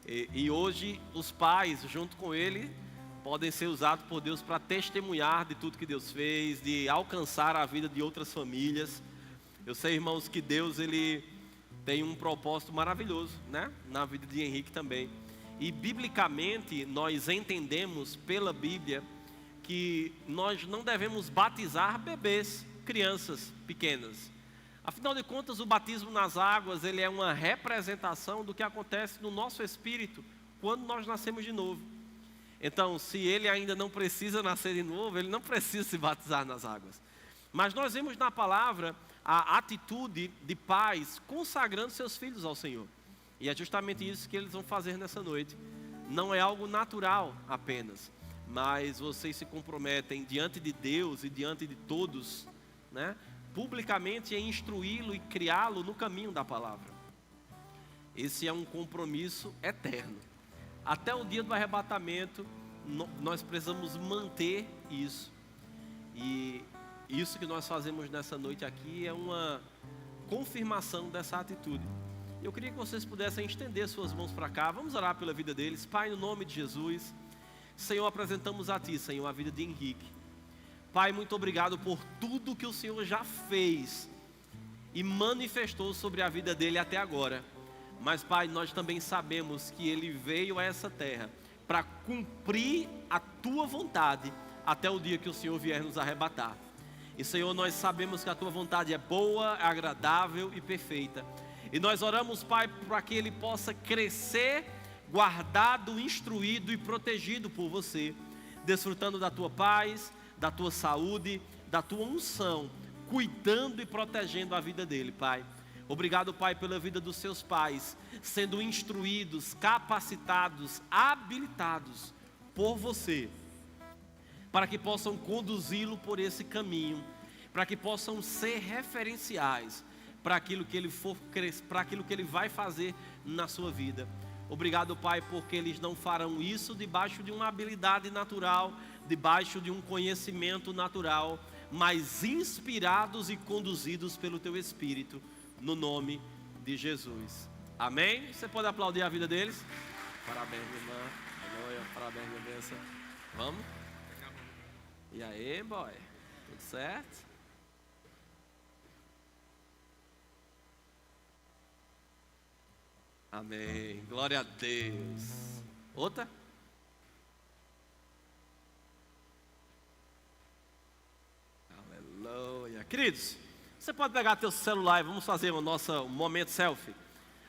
E hoje os pais, junto com ele, podem ser usados por Deus para testemunhar de tudo que Deus fez, de alcançar a vida de outras famílias. Eu sei, irmãos, que Deus ele tem um propósito maravilhoso, né? Na vida de Henrique também. E biblicamente nós entendemos pela Bíblia que nós não devemos batizar bebês, crianças pequenas. Afinal de contas, o batismo nas águas, ele é uma representação do que acontece no nosso espírito quando nós nascemos de novo. Então, se ele ainda não precisa nascer de novo, ele não precisa se batizar nas águas. Mas nós vemos na palavra a atitude de pais consagrando seus filhos ao Senhor. E é justamente isso que eles vão fazer nessa noite. Não é algo natural apenas, mas vocês se comprometem diante de Deus e diante de todos, né? Publicamente em instruí-lo e criá-lo no caminho da palavra. Esse é um compromisso eterno. Até o dia do arrebatamento, nós precisamos manter isso. E isso que nós fazemos nessa noite aqui é uma confirmação dessa atitude. Eu queria que vocês pudessem estender suas mãos para cá. Vamos orar pela vida deles. Pai, no nome de Jesus, Senhor, apresentamos a Ti, Senhor, a vida de Henrique. Pai, muito obrigado por tudo que o Senhor já fez e manifestou sobre a vida dele até agora. Mas, Pai, nós também sabemos que ele veio a essa terra para cumprir a Tua vontade até o dia que o Senhor vier nos arrebatar. E, Senhor, nós sabemos que a Tua vontade é boa, agradável e perfeita. E nós oramos, Pai, para que ele possa crescer, guardado, instruído e protegido por Você, desfrutando da Tua paz, da Tua saúde, da Tua unção, cuidando e protegendo a vida dele, Pai. Obrigado, Pai, pela vida dos seus pais, sendo instruídos, capacitados, habilitados por Você, para que possam conduzi-lo por esse caminho, para que possam ser referenciais para aquilo que ele for crescer, para aquilo que ele vai fazer na sua vida. Obrigado, Pai, porque eles não farão isso debaixo de uma habilidade natural, debaixo de um conhecimento natural, mas inspirados e conduzidos pelo Teu Espírito, no nome de Jesus. Amém? Você pode aplaudir a vida deles? Parabéns, irmã. Aleluia. Parabéns, minha bênção. Vamos? E aí, boy? Tudo certo? Amém. Glória a Deus. Outra? Aleluia. Queridos, você pode pegar teu celular e vamos fazer o nosso momento selfie.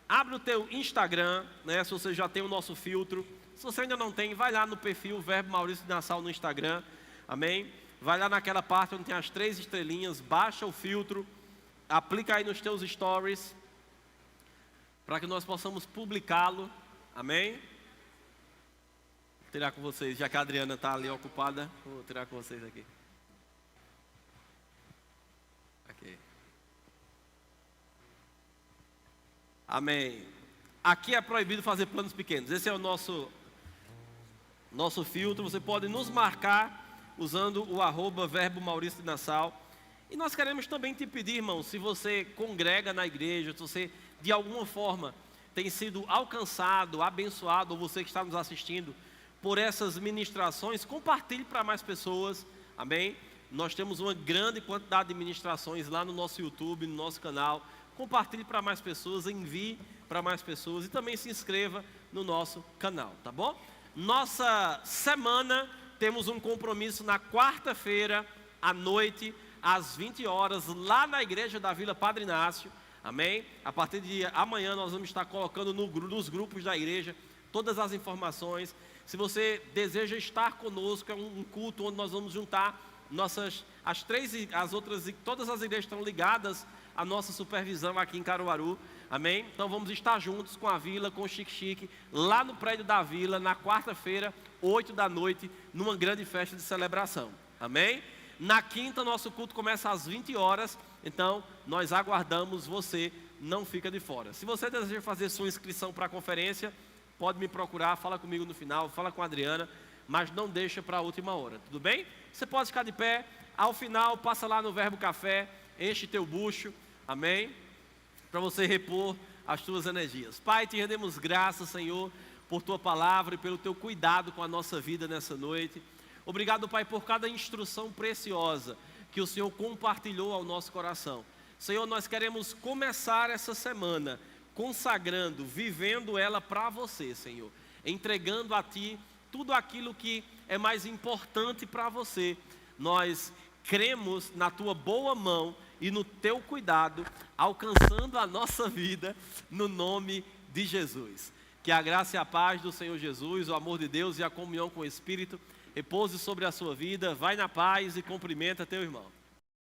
Abre o teu Instagram, né? Se você já tem o nosso filtro. Se você ainda não tem, vai lá no perfil Verbo Maurício de Nassau no Instagram. Amém? Vai lá naquela parte onde tem as 3 estrelinhas, baixa o filtro, aplica aí nos teus stories, para que nós possamos publicá-lo. Amém? Vou tirar com vocês, já que a Adriana está ali ocupada, vou tirar com vocês aqui. Ok. Amém. Aqui é proibido fazer planos pequenos. Esse é o nosso filtro. Você pode nos marcar usando o @Verbo Maurício de Nassau. E nós queremos também te pedir, irmão, se você congrega na igreja, se você de alguma forma tem sido alcançado, abençoado, ou você que está nos assistindo por essas ministrações, compartilhe para mais pessoas, amém? Nós temos uma grande quantidade de ministrações lá no nosso YouTube, no nosso canal. Compartilhe para mais pessoas, envie para mais pessoas e também se inscreva no nosso canal, tá bom? Nossa semana, temos um compromisso na quarta-feira à noite, às 20 horas, lá na igreja da Vila Padre Inácio. Amém? A partir de amanhã nós vamos estar colocando nos grupos da igreja todas as informações. Se você deseja estar conosco, é um culto onde nós vamos juntar todas as igrejas estão ligadas à nossa supervisão aqui em Caruaru. Amém? Então vamos estar juntos com a Vila, com o Chique Chique, lá no prédio da Vila, na quarta-feira, 8 da noite, numa grande festa de celebração. Amém? Na quinta, nosso culto começa às 20 horas, então nós aguardamos você, não fica de fora. Se você deseja fazer sua inscrição para a conferência, pode me procurar, fala comigo no final, fala com a Adriana, mas não deixa para a última hora, tudo bem? Você pode ficar de pé, ao final passa lá no Verbo Café, enche teu bucho, amém? Para você repor as tuas energias. Pai, te rendemos graças, Senhor, por tua palavra e pelo teu cuidado com a nossa vida nessa noite. Obrigado, Pai, por cada instrução preciosa que o Senhor compartilhou ao nosso coração. Senhor, nós queremos começar essa semana consagrando, vivendo ela para você, Senhor, entregando a Ti tudo aquilo que é mais importante para você. Nós cremos na Tua boa mão e no Teu cuidado, alcançando a nossa vida no nome de Jesus. Que a graça e a paz do Senhor Jesus, o amor de Deus e a comunhão com o Espírito repouse sobre a sua vida. Vai na paz e cumprimenta teu irmão.